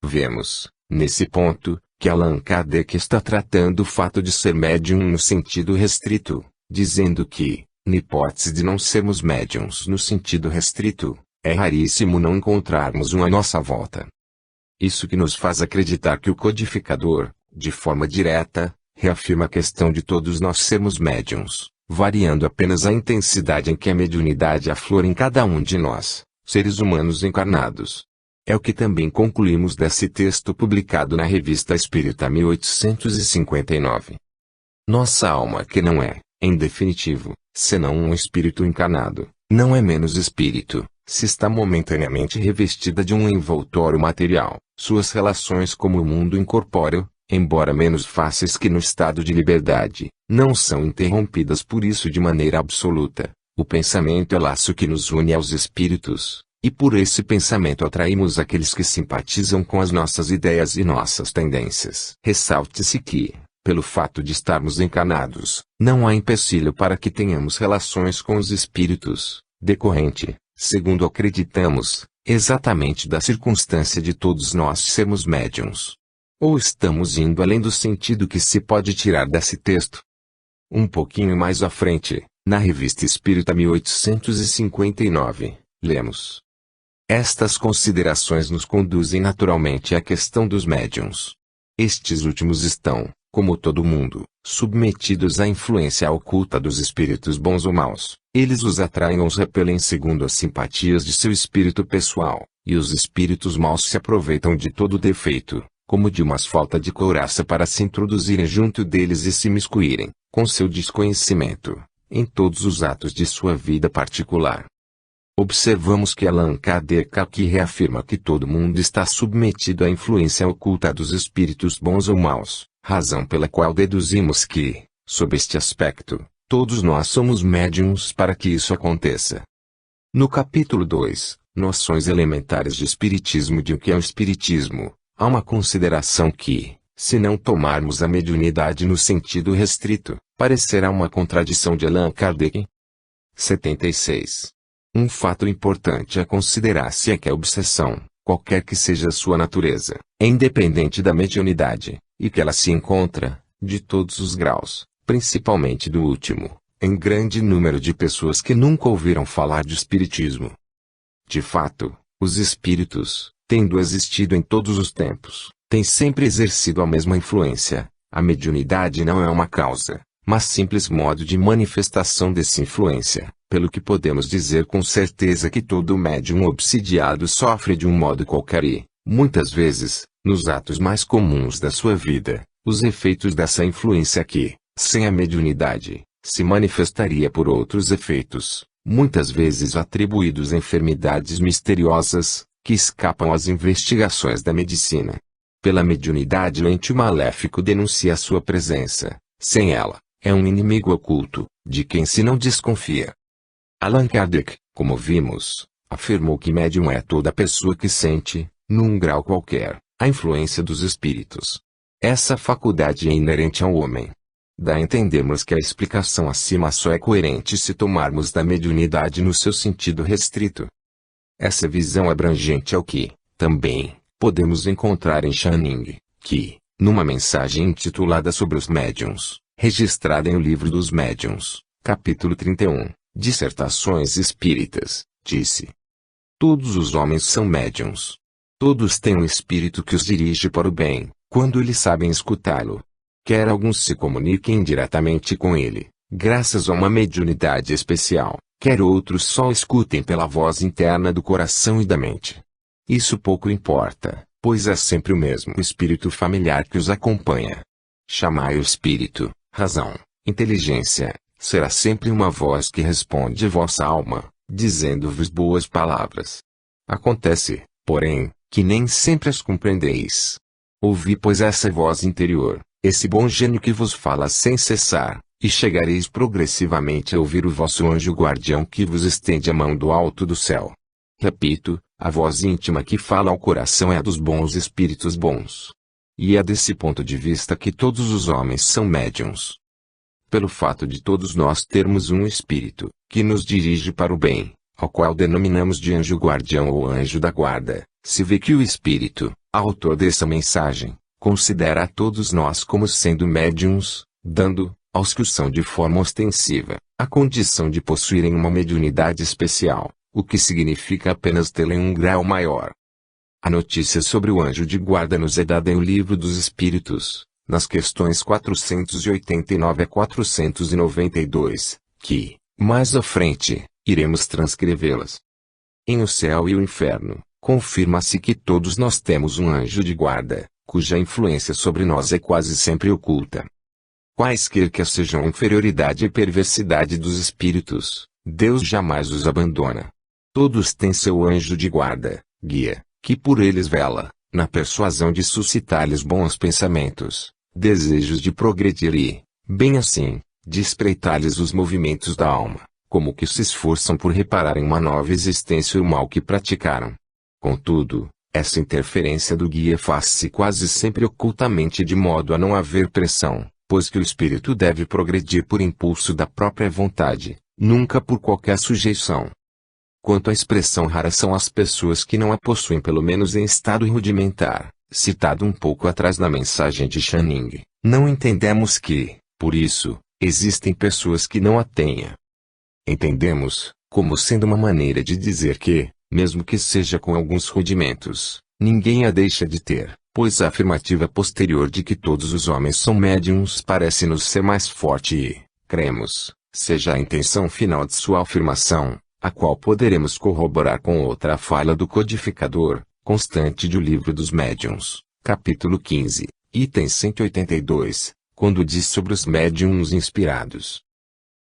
Vemos, nesse ponto, que Allan Kardec está tratando o fato de ser médium no sentido restrito, dizendo que, na hipótese de não sermos médiuns no sentido restrito, é raríssimo não encontrarmos um à nossa volta. Isso que nos faz acreditar que o codificador, de forma direta, reafirma a questão de todos nós sermos médiuns, variando apenas a intensidade em que a mediunidade aflora em cada um de nós, seres humanos encarnados. É o que também concluímos desse texto publicado na Revista Espírita 1859. Nossa alma que não é, em definitivo, senão um espírito encarnado, não é menos espírito, se está momentaneamente revestida de um envoltório material. Suas relações como o mundo incorpóreo, embora menos fáceis que no estado de liberdade, não são interrompidas por isso de maneira absoluta. O pensamento é laço que nos une aos espíritos, e por esse pensamento atraímos aqueles que simpatizam com as nossas ideias e nossas tendências. Ressalte-se que, pelo fato de estarmos encarnados, não há empecilho para que tenhamos relações com os espíritos, decorrente, segundo acreditamos, exatamente da circunstância de todos nós sermos médiuns. Ou estamos indo além do sentido que se pode tirar desse texto? Um pouquinho mais à frente, na Revista Espírita 1859, lemos: estas considerações nos conduzem naturalmente à questão dos médiuns. Estes últimos estão, como todo mundo, submetidos à influência oculta dos espíritos bons ou maus. Eles os atraem ou os repelem segundo as simpatias de seu espírito pessoal, e os espíritos maus se aproveitam de todo defeito, como de uma falta de couraça para se introduzirem junto deles e se miscuírem, com seu desconhecimento, em todos os atos de sua vida particular. Observamos que Allan Kardec aqui reafirma que todo mundo está submetido à influência oculta dos espíritos bons ou maus, razão pela qual deduzimos que, sob este aspecto, todos nós somos médiuns para que isso aconteça. No capítulo 2, Noções Elementares de Espiritismo, de o que é o Espiritismo, há uma consideração que, se não tomarmos a mediunidade no sentido restrito, parecerá uma contradição de Allan Kardec. 76. Um fato importante a considerar-se é que a obsessão, qualquer que seja a sua natureza, é independente da mediunidade, e que ela se encontra, de todos os graus, principalmente do último, em grande número de pessoas que nunca ouviram falar de espiritismo. De fato, os espíritos, tendo existido em todos os tempos, têm sempre exercido a mesma influência. A mediunidade não é uma causa, mas simples modo de manifestação dessa influência, pelo que podemos dizer com certeza que todo médium obsidiado sofre de um modo qualquer e, muitas vezes, nos atos mais comuns da sua vida, os efeitos dessa influência que, sem a mediunidade, se manifestaria por outros efeitos, muitas vezes atribuídos a enfermidades misteriosas, que escapam às investigações da medicina. Pela mediunidade o ente maléfico denuncia a sua presença. Sem ela, é um inimigo oculto, de quem se não desconfia. Allan Kardec, como vimos, afirmou que médium é toda pessoa que sente, num grau qualquer, a influência dos espíritos. Essa faculdade é inerente ao homem. Dá a entendermos que a explicação acima só é coerente se tomarmos da mediunidade no seu sentido restrito. Essa visão abrangente é o que, também, podemos encontrar em Channing, que, numa mensagem intitulada Sobre os Médiuns, registrada em O Livro dos Médiuns, capítulo 31, Dissertações Espíritas, disse: todos os homens são médiuns. Todos têm um espírito que os dirige para o bem, quando eles sabem escutá-lo. Quer alguns se comuniquem diretamente com ele, graças a uma mediunidade especial, quer outros só escutem pela voz interna do coração e da mente. Isso pouco importa, pois é sempre o mesmo espírito familiar que os acompanha. Chamai o espírito, razão, inteligência, será sempre uma voz que responde vossa alma, dizendo-vos boas palavras. Acontece, porém, que nem sempre as compreendeis. Ouvi pois essa voz interior, esse bom gênio que vos fala sem cessar, e chegareis progressivamente a ouvir o vosso anjo guardião que vos estende a mão do alto do céu. Repito, a voz íntima que fala ao coração é a dos bons espíritos bons. E é desse ponto de vista que todos os homens são médiuns. Pelo fato de todos nós termos um espírito, que nos dirige para o bem, ao qual denominamos de anjo guardião ou anjo da guarda, se vê que o espírito, autor dessa mensagem, considera a todos nós como sendo médiuns, dando, aos que o são de forma ostensiva, a condição de possuírem uma mediunidade especial, o que significa apenas tê-la em um grau maior. A notícia sobre o anjo de guarda nos é dada em O Livro dos Espíritos, nas questões 489 a 492, que, mais à frente, iremos transcrevê-las. Em O Céu e o Inferno, confirma-se que todos nós temos um anjo de guarda, cuja influência sobre nós é quase sempre oculta. Quaisquer que sejam a inferioridade e perversidade dos espíritos, Deus jamais os abandona. Todos têm seu anjo de guarda, guia, que por eles vela, na persuasão de suscitar-lhes bons pensamentos, desejos de progredir e, bem assim, de espreitar-lhes os movimentos da alma, como que se esforçam por reparar em uma nova existência o mal que praticaram. Contudo, essa interferência do guia faz-se quase sempre ocultamente de modo a não haver pressão, pois que o espírito deve progredir por impulso da própria vontade, nunca por qualquer sujeição. Quanto à expressão rara são as pessoas que não a possuem pelo menos em estado rudimentar, citado um pouco atrás na mensagem de Channing, não entendemos que, por isso, existem pessoas que não a tenham. Entendemos, como sendo uma maneira de dizer que, mesmo que seja com alguns rudimentos, ninguém a deixa de ter, pois a afirmativa posterior de que todos os homens são médiuns parece-nos ser mais forte e, cremos, seja a intenção final de sua afirmação, a qual poderemos corroborar com outra fala do codificador, constante de O Livro dos Médiuns, capítulo 15, item 182, quando diz sobre os médiuns inspirados.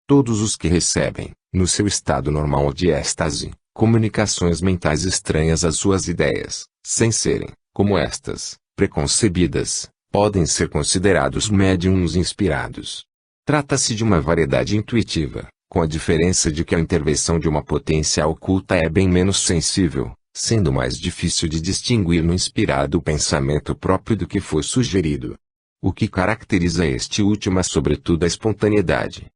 Todos os que recebem, no seu estado normal de êxtase, comunicações mentais estranhas às suas ideias, sem serem, como estas, preconcebidas, podem ser considerados médiuns inspirados. Trata-se de uma variedade intuitiva, com a diferença de que a intervenção de uma potência oculta é bem menos sensível, sendo mais difícil de distinguir no inspirado o pensamento próprio do que foi sugerido. O que caracteriza este último é sobretudo a espontaneidade.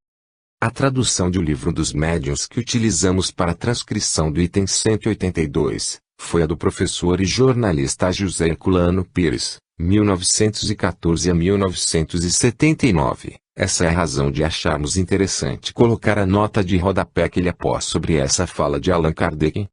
A tradução de O Livro dos Médiuns que utilizamos para a transcrição do item 182, foi a do professor e jornalista José Herculano Pires, 1914 a 1979. Essa é a razão de acharmos interessante colocar a nota de rodapé que ele após sobre essa fala de Allan Kardec.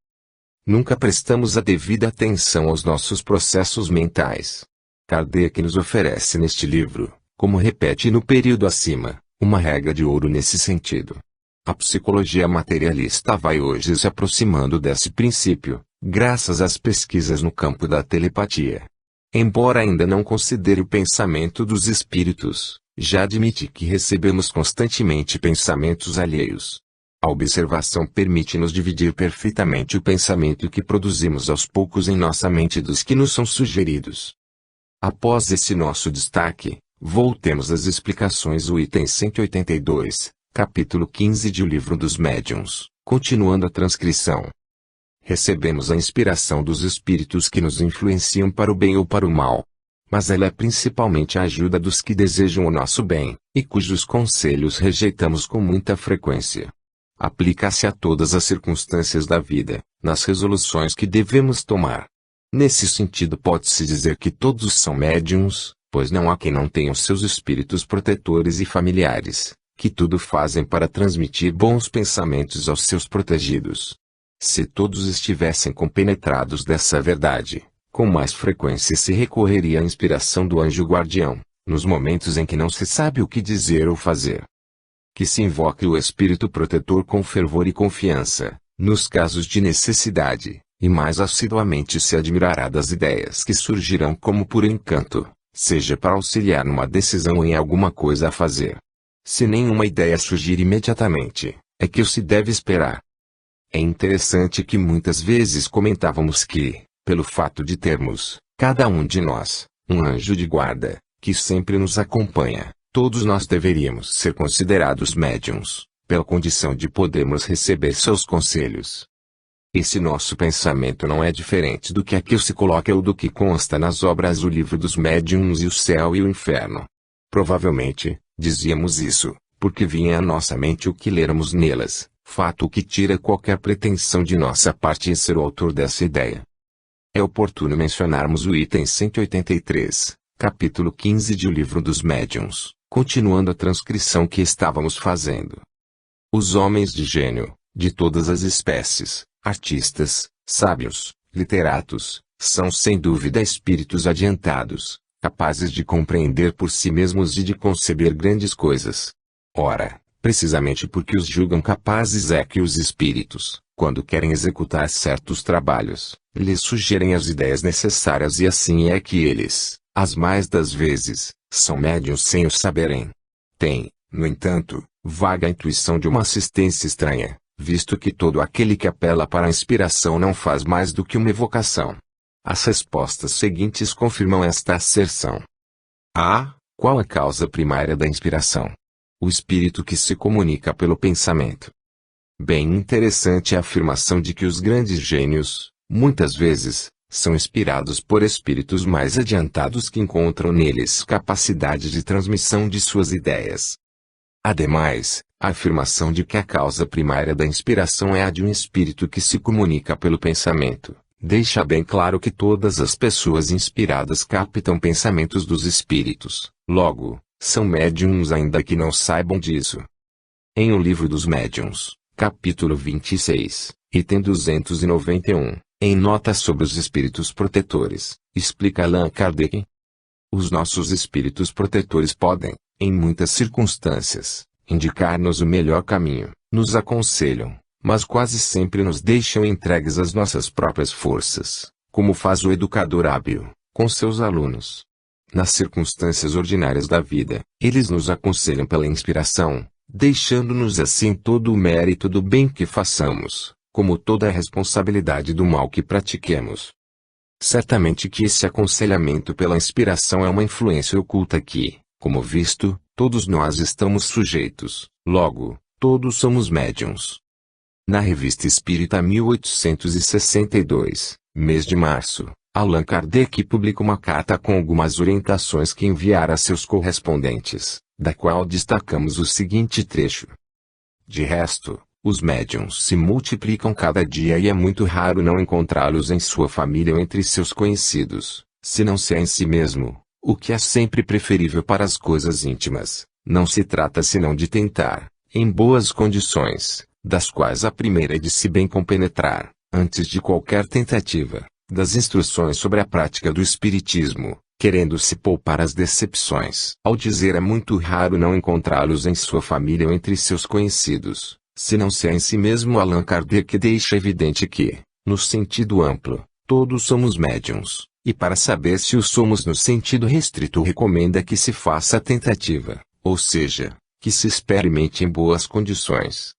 Nunca prestamos a devida atenção aos nossos processos mentais. Kardec nos oferece neste livro, como repete no período acima, uma regra de ouro nesse sentido. A psicologia materialista vai hoje se aproximando desse princípio, graças às pesquisas no campo da telepatia. Embora ainda não considere o pensamento dos espíritos, já admite que recebemos constantemente pensamentos alheios. A observação permite-nos dividir perfeitamente o pensamento que produzimos aos poucos em nossa mente dos que nos são sugeridos. Após esse nosso destaque, voltemos às explicações do item 182, capítulo 15 de O Livro dos Médiuns, continuando a transcrição. Recebemos a inspiração dos espíritos que nos influenciam para o bem ou para o mal. Mas ela é principalmente a ajuda dos que desejam o nosso bem, e cujos conselhos rejeitamos com muita frequência. Aplica-se a todas as circunstâncias da vida, nas resoluções que devemos tomar. Nesse sentido pode-se dizer que todos são médiuns, pois não há quem não tenha os seus espíritos protetores e familiares, que tudo fazem para transmitir bons pensamentos aos seus protegidos. Se todos estivessem compenetrados dessa verdade, com mais frequência se recorreria à inspiração do anjo guardião, nos momentos em que não se sabe o que dizer ou fazer. Que se invoque o espírito protetor com fervor e confiança, nos casos de necessidade, e mais assiduamente se admirará das ideias que surgirão como por encanto, seja para auxiliar numa decisão ou em alguma coisa a fazer. Se nenhuma ideia surgir imediatamente, é que o se deve esperar. É interessante que muitas vezes comentávamos que, pelo fato de termos, cada um de nós, um anjo de guarda, que sempre nos acompanha, todos nós deveríamos ser considerados médiuns, pela condição de podermos receber seus conselhos. Esse nosso pensamento não é diferente do que aqui se coloca ou do que consta nas obras O Livro dos Médiuns e O Céu e o Inferno. Provavelmente, dizíamos isso, porque vinha à nossa mente o que léramos nelas, fato que tira qualquer pretensão de nossa parte em ser o autor dessa ideia. É oportuno mencionarmos o item 183, capítulo 15 de O Livro dos Médiuns, Continuando a transcrição que estávamos fazendo. Os homens de gênio, de todas as espécies, artistas, sábios, literatos, são sem dúvida espíritos adiantados, capazes de compreender por si mesmos e de conceber grandes coisas. Ora, precisamente porque os julgam capazes é que os espíritos, quando querem executar certos trabalhos, lhes sugerem as ideias necessárias e assim é que eles, as mais das vezes, são médiuns sem o saberem. Tem, no entanto, vaga intuição de uma assistência estranha, visto que todo aquele que apela para a inspiração não faz mais do que uma evocação. As respostas seguintes confirmam esta asserção. A. Qual a causa primária da inspiração? O espírito que se comunica pelo pensamento. Bem interessante a afirmação de que os grandes gênios, muitas vezes, são inspirados por espíritos mais adiantados que encontram neles capacidade de transmissão de suas ideias. Ademais, a afirmação de que a causa primária da inspiração é a de um espírito que se comunica pelo pensamento, deixa bem claro que todas as pessoas inspiradas captam pensamentos dos espíritos, logo, são médiums ainda que não saibam disso. Em O Livro dos Médiuns, capítulo 26, item 291, em Notas sobre os Espíritos Protetores, explica Allan Kardec. Os nossos espíritos protetores podem, em muitas circunstâncias, indicar-nos o melhor caminho, nos aconselham, mas quase sempre nos deixam entregues às nossas próprias forças, como faz o educador hábil, com seus alunos. Nas circunstâncias ordinárias da vida, eles nos aconselham pela inspiração, deixando-nos assim todo o mérito do bem que façamos, como toda a responsabilidade do mal que pratiquemos. Certamente que esse aconselhamento pela inspiração é uma influência oculta que, como visto, todos nós estamos sujeitos, logo, todos somos médiuns. Na Revista Espírita 1862, mês de março, Allan Kardec publica uma carta com algumas orientações que enviara a seus correspondentes, da qual destacamos o seguinte trecho. De resto, os médiuns se multiplicam cada dia e é muito raro não encontrá-los em sua família ou entre seus conhecidos, se não se é em si mesmo, o que é sempre preferível para as coisas íntimas. Não se trata senão de tentar, em boas condições, das quais a primeira é de se bem compenetrar, antes de qualquer tentativa, das instruções sobre a prática do espiritismo, querendo se poupar as decepções. Ao dizer é muito raro não encontrá-los em sua família ou entre seus conhecidos, se não se é em si mesmo, Allan Kardec deixa evidente que, no sentido amplo, todos somos médiuns, e para saber se o somos no sentido restrito recomenda que se faça a tentativa, ou seja, que se experimente em boas condições.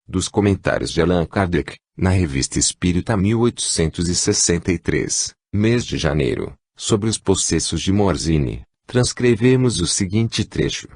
Dos comentários de Allan Kardec, na Revista Espírita 1863, mês de janeiro, sobre os possessos de Morzine, transcrevemos o seguinte trecho.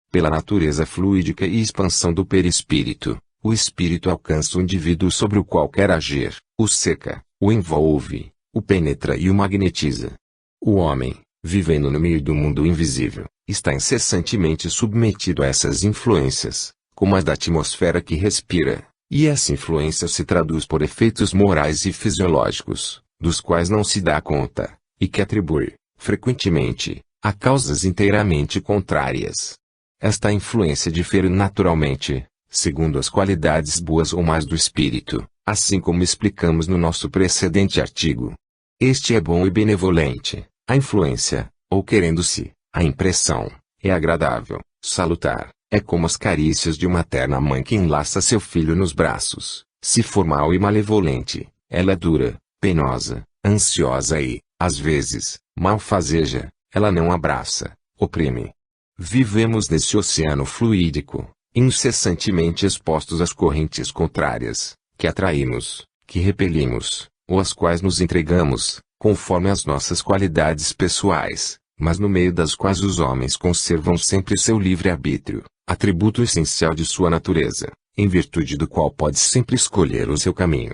Pela natureza fluídica e expansão do perispírito, o espírito alcança o indivíduo sobre o qual quer agir, o seca, o envolve, o penetra e o magnetiza. O homem, vivendo no meio do mundo invisível, está incessantemente submetido a essas influências, como as da atmosfera que respira, e essa influência se traduz por efeitos morais e fisiológicos, dos quais não se dá conta, e que atribui, frequentemente, a causas inteiramente contrárias. Esta influência difere naturalmente, segundo as qualidades boas ou más do espírito, assim como explicamos no nosso precedente artigo. Este é bom e benevolente, a influência, ou querendo-se, a impressão, é agradável, salutar, é como as carícias de uma terna mãe que enlaça seu filho nos braços. Se for mal e malevolente, ela é dura, penosa, ansiosa e, às vezes, malfazeja, ela não abraça, oprime. Vivemos nesse oceano fluídico, incessantemente expostos às correntes contrárias, que atraímos, que repelimos, ou às quais nos entregamos, conforme as nossas qualidades pessoais, mas no meio das quais os homens conservam sempre seu livre-arbítrio, atributo essencial de sua natureza, em virtude do qual pode sempre escolher o seu caminho.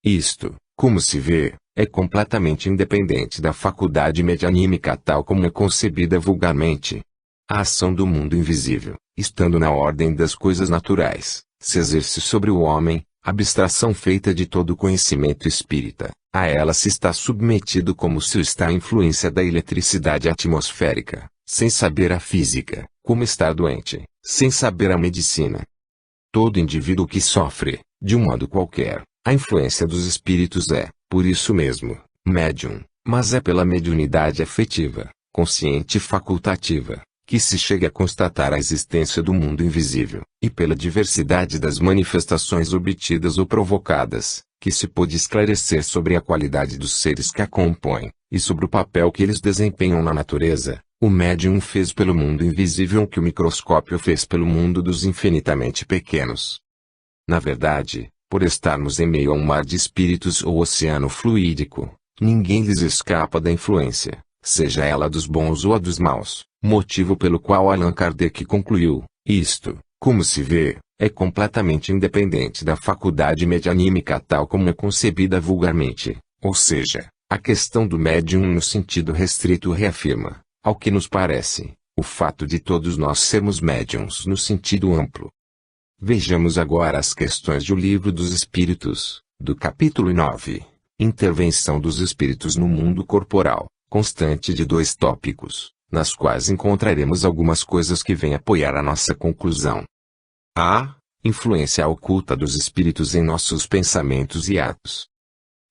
Isto, como se vê, é completamente independente da faculdade medianímica tal como é concebida vulgarmente. A ação do mundo invisível, estando na ordem das coisas naturais, se exerce sobre o homem, abstração feita de todo o conhecimento espírita. A ela se está submetido como se está a influência da eletricidade atmosférica, sem saber a física, como estar doente, sem saber a medicina. Todo indivíduo que sofre, de um modo qualquer, a influência dos espíritos é, por isso mesmo, médium, mas é pela mediunidade afetiva, consciente e facultativa, que se chega a constatar a existência do mundo invisível, e pela diversidade das manifestações obtidas ou provocadas, que se pôde esclarecer sobre a qualidade dos seres que a compõem, e sobre o papel que eles desempenham na natureza. O médium fez pelo mundo invisível o que o microscópio fez pelo mundo dos infinitamente pequenos. Na verdade, por estarmos em meio a um mar de espíritos ou oceano fluídico, ninguém lhes escapa da influência, seja ela dos bons ou a dos maus, motivo pelo qual Allan Kardec concluiu, isto, como se vê, é completamente independente da faculdade medianímica tal como é concebida vulgarmente, ou seja, a questão do médium no sentido restrito reafirma, ao que nos parece, o fato de todos nós sermos médiuns no sentido amplo. Vejamos agora as questões do Livro dos Espíritos, do capítulo 9, Intervenção dos Espíritos no Mundo Corporal, constante de 2 tópicos, nas quais encontraremos algumas coisas que vêm apoiar a nossa conclusão. A. Influência oculta dos espíritos em nossos pensamentos e atos.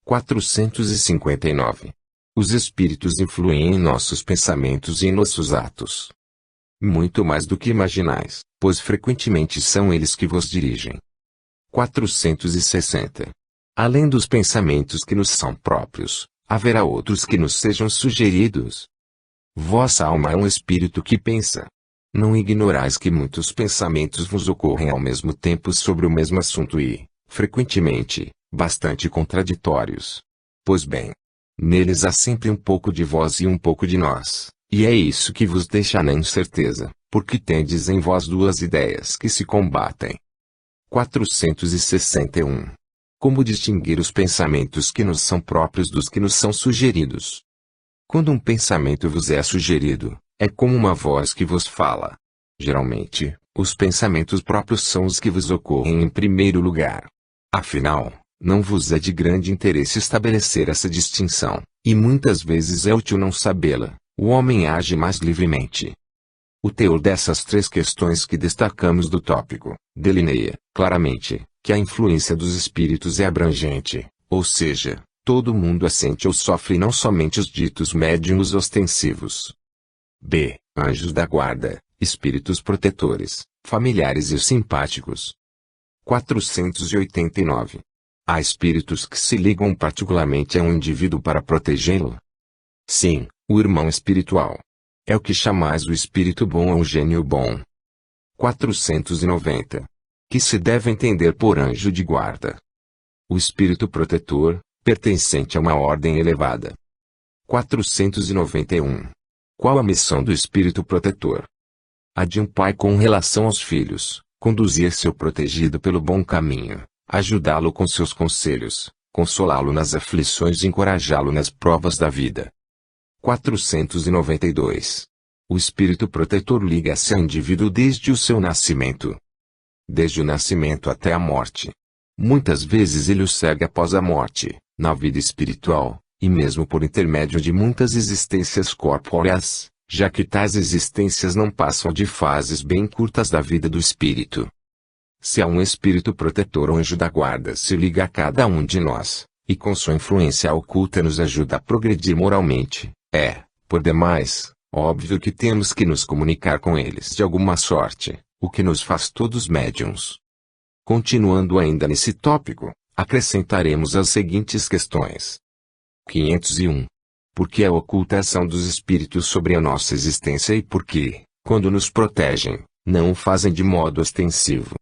459. Os espíritos influem em nossos pensamentos e em nossos atos. Muito mais do que imaginais, pois frequentemente são eles que vos dirigem. 460. Além dos pensamentos que nos são próprios, haverá outros que nos sejam sugeridos. Vossa alma é um espírito que pensa. Não ignorais que muitos pensamentos vos ocorrem ao mesmo tempo sobre o mesmo assunto e, frequentemente, bastante contraditórios. Pois bem, neles há sempre um pouco de vós e um pouco de nós, e é isso que vos deixa na incerteza, porque tendes em vós 2 ideias que se combatem. 461. Como distinguir os pensamentos que nos são próprios dos que nos são sugeridos? Quando um pensamento vos é sugerido, é como uma voz que vos fala. Geralmente, os pensamentos próprios são os que vos ocorrem em primeiro lugar. Afinal, não vos é de grande interesse estabelecer essa distinção, e muitas vezes é útil não sabê-la. O homem age mais livremente. O teor dessas 3 questões que destacamos do tópico, delineia, claramente, que a influência dos espíritos é abrangente, ou seja, todo mundo assente ou sofre não somente os ditos médiuns ostensivos. B. Anjos da guarda, espíritos protetores, familiares e simpáticos. 489. Há espíritos que se ligam particularmente a um indivíduo para protegê-lo? Sim, o irmão espiritual. É o que chamais o espírito bom ou gênio bom. 490. Que se deve entender por anjo de guarda? O espírito protetor, pertencente a uma ordem elevada. 491. Qual a missão do espírito protetor? A de um pai com relação aos filhos, conduzir seu protegido pelo bom caminho, ajudá-lo com seus conselhos, consolá-lo nas aflições e encorajá-lo nas provas da vida. 492. O espírito protetor liga-se ao indivíduo desde o seu nascimento. Desde o nascimento até a morte. Muitas vezes ele o segue após a morte, na vida espiritual, e mesmo por intermédio de muitas existências corpóreas, já que tais existências não passam de fases bem curtas da vida do espírito. Se há um espírito protetor ou anjo da guarda se liga a cada um de nós, e com sua influência oculta nos ajuda a progredir moralmente, é, por demais, óbvio que temos que nos comunicar com eles de alguma sorte, o que nos faz todos médiuns. Continuando ainda nesse tópico, acrescentaremos as seguintes questões. 501. Por que a ocultação dos espíritos sobre a nossa existência e por que, quando nos protegem, não o fazem de modo ostensivo?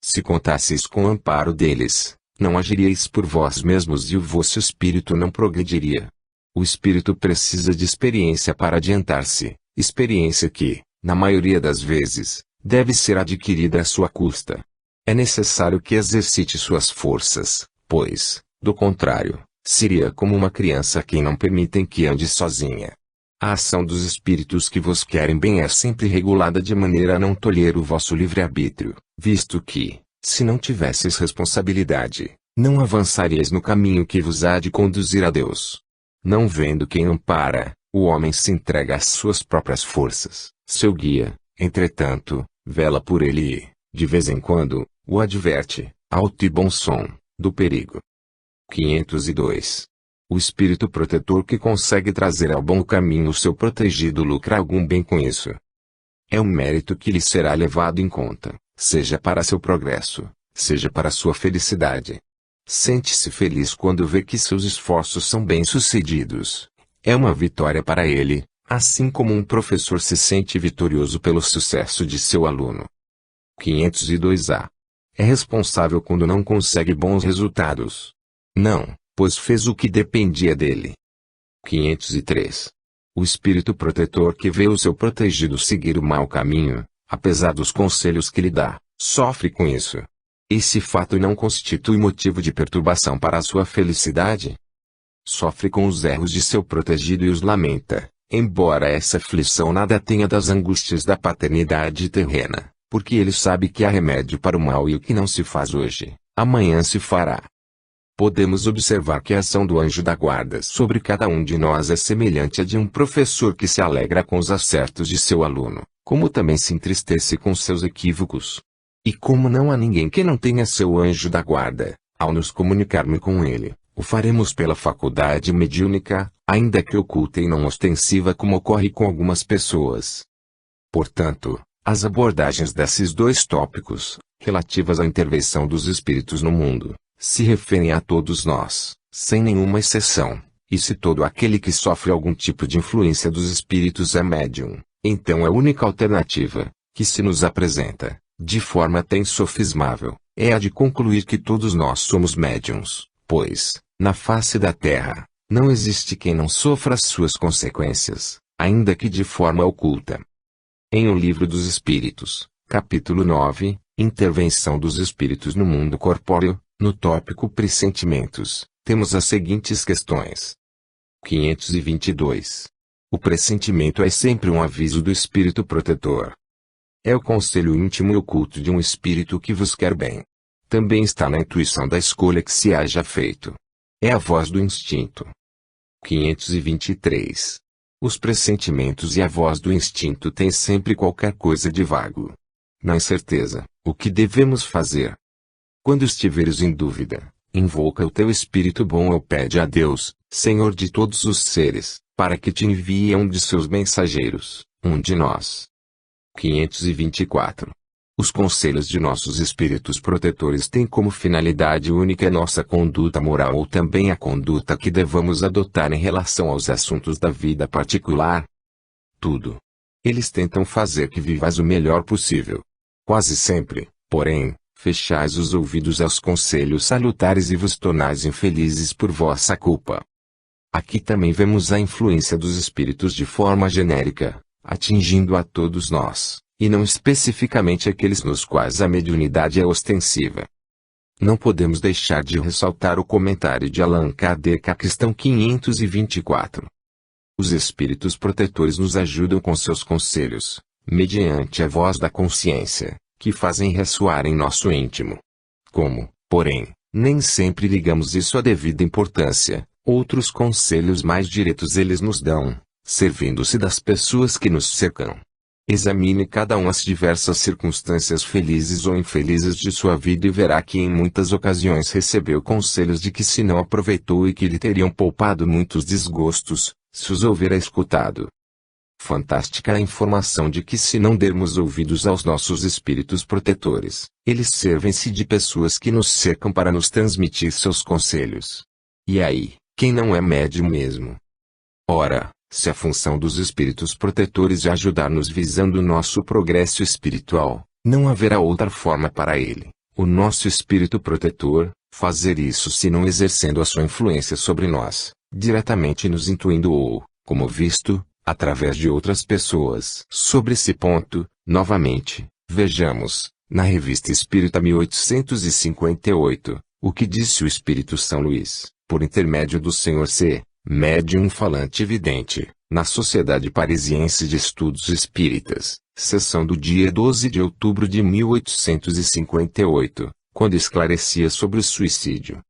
Se contasseis com o amparo deles, não agiríeis por vós mesmos e o vosso espírito não progrediria. O espírito precisa de experiência para adiantar-se, experiência que, na maioria das vezes, deve ser adquirida à sua custa. É necessário que exercite suas forças, pois, do contrário, seria como uma criança a quem não permitem que ande sozinha. A ação dos espíritos que vos querem bem é sempre regulada de maneira a não tolher o vosso livre-arbítrio, visto que, se não tivesseis responsabilidade, não avançaríeis no caminho que vos há de conduzir a Deus. Não vendo quem ampara, O homem se entrega às suas próprias forças. Seu guia, entretanto, vela por ele e, de vez em quando, o adverte, alto e bom som, do perigo. 502. O espírito protetor que consegue trazer ao bom caminho o seu protegido lucra algum bem com isso. É um mérito que lhe será levado em conta, seja para seu progresso, seja para sua felicidade. Sente-se feliz quando vê que seus esforços são bem-sucedidos. É uma vitória para ele, assim como um professor se sente vitorioso pelo sucesso de seu aluno. 502A. É responsável quando não consegue bons resultados. Não, pois fez o que dependia dele. 503. O espírito protetor que vê o seu protegido seguir o mau caminho, apesar dos conselhos que lhe dá, sofre com isso. Esse fato não constitui motivo de perturbação para a sua felicidade. Sofre com os erros de seu protegido e os lamenta, embora essa aflição nada tenha das angústias da paternidade terrena, porque ele sabe que há remédio para o mal e o que não se faz hoje, amanhã se fará. Podemos observar que a ação do anjo da guarda sobre cada um de nós é semelhante à de um professor que se alegra com os acertos de seu aluno, como também se entristece com seus equívocos. E como não há ninguém que não tenha seu anjo da guarda, ao nos comunicar-me com ele, o faremos pela faculdade mediúnica, ainda que oculta e não ostensiva como ocorre com algumas pessoas. Portanto, as abordagens desses dois tópicos, relativas à intervenção dos espíritos no mundo, se referem a todos nós, sem nenhuma exceção, e se todo aquele que sofre algum tipo de influência dos espíritos é médium, então a única alternativa, que se nos apresenta, de forma até insofismável, é a de concluir que todos nós somos médiuns, pois, na face da Terra, não existe quem não sofra as suas consequências, ainda que de forma oculta. Em O Livro dos Espíritos, capítulo 9, Intervenção dos Espíritos no Mundo Corpóreo, no tópico Pressentimentos, temos as seguintes questões. 522. O pressentimento é sempre um aviso do espírito protetor. É o conselho íntimo e oculto de um espírito que vos quer bem. Também está na intuição da escolha que se haja feito. É a voz do instinto. 523. Os pressentimentos e a voz do instinto têm sempre qualquer coisa de vago. Na incerteza, o que devemos fazer? Quando estiveres em dúvida, invoca o teu espírito bom ou pede a Deus, Senhor de todos os seres, para que te envie um de seus mensageiros, um de nós. 524. Os conselhos de nossos espíritos protetores têm como finalidade única nossa conduta moral ou também a conduta que devamos adotar em relação aos assuntos da vida particular? Tudo. Eles tentam fazer que vivais o melhor possível. Quase sempre, porém, fechais os ouvidos aos conselhos salutares e vos tornais infelizes por vossa culpa. Aqui também vemos a influência dos espíritos de forma genérica, atingindo a todos nós, e não especificamente aqueles nos quais a mediunidade é ostensiva. Não podemos deixar de ressaltar o comentário de Allan Kardec à questão 524. Os espíritos protetores nos ajudam com seus conselhos, mediante a voz da consciência, que fazem ressoar em nosso íntimo. Como, porém, nem sempre ligamos isso à devida importância, outros conselhos mais diretos eles nos dão, servindo-se das pessoas que nos cercam. Examine cada um as diversas circunstâncias felizes ou infelizes de sua vida e verá que em muitas ocasiões recebeu conselhos de que se não aproveitou e que lhe teriam poupado muitos desgostos, se os houvera escutado. Fantástica a informação de que se não dermos ouvidos aos nossos espíritos protetores, eles servem-se de pessoas que nos cercam para nos transmitir seus conselhos. E aí, quem não é médium mesmo? Ora, se a função dos espíritos protetores é ajudar-nos visando o nosso progresso espiritual, não haverá outra forma para ele, o nosso espírito protetor, fazer isso senão exercendo a sua influência sobre nós, diretamente nos intuindo ou, como visto, através de outras pessoas. Sobre esse ponto, novamente, vejamos, na Revista Espírita 1858, o que disse o Espírito São Luís, por intermédio do Sr. C., médium falante vidente, na Sociedade Parisiense de Estudos Espíritas, sessão do dia 12 de outubro de 1858, quando esclarecia sobre o suicídio.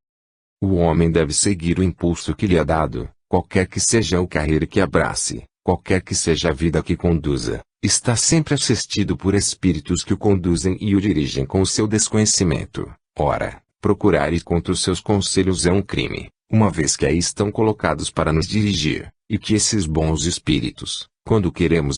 O homem deve seguir o impulso que lhe é dado, qualquer que seja o carreira que abrace, qualquer que seja a vida que conduza, está sempre assistido por espíritos que o conduzem e o dirigem com o seu desconhecimento. Ora, procurar ir contra os seus conselhos é um crime, uma vez que aí estão colocados para nos dirigir, e que esses bons espíritos, quando queremos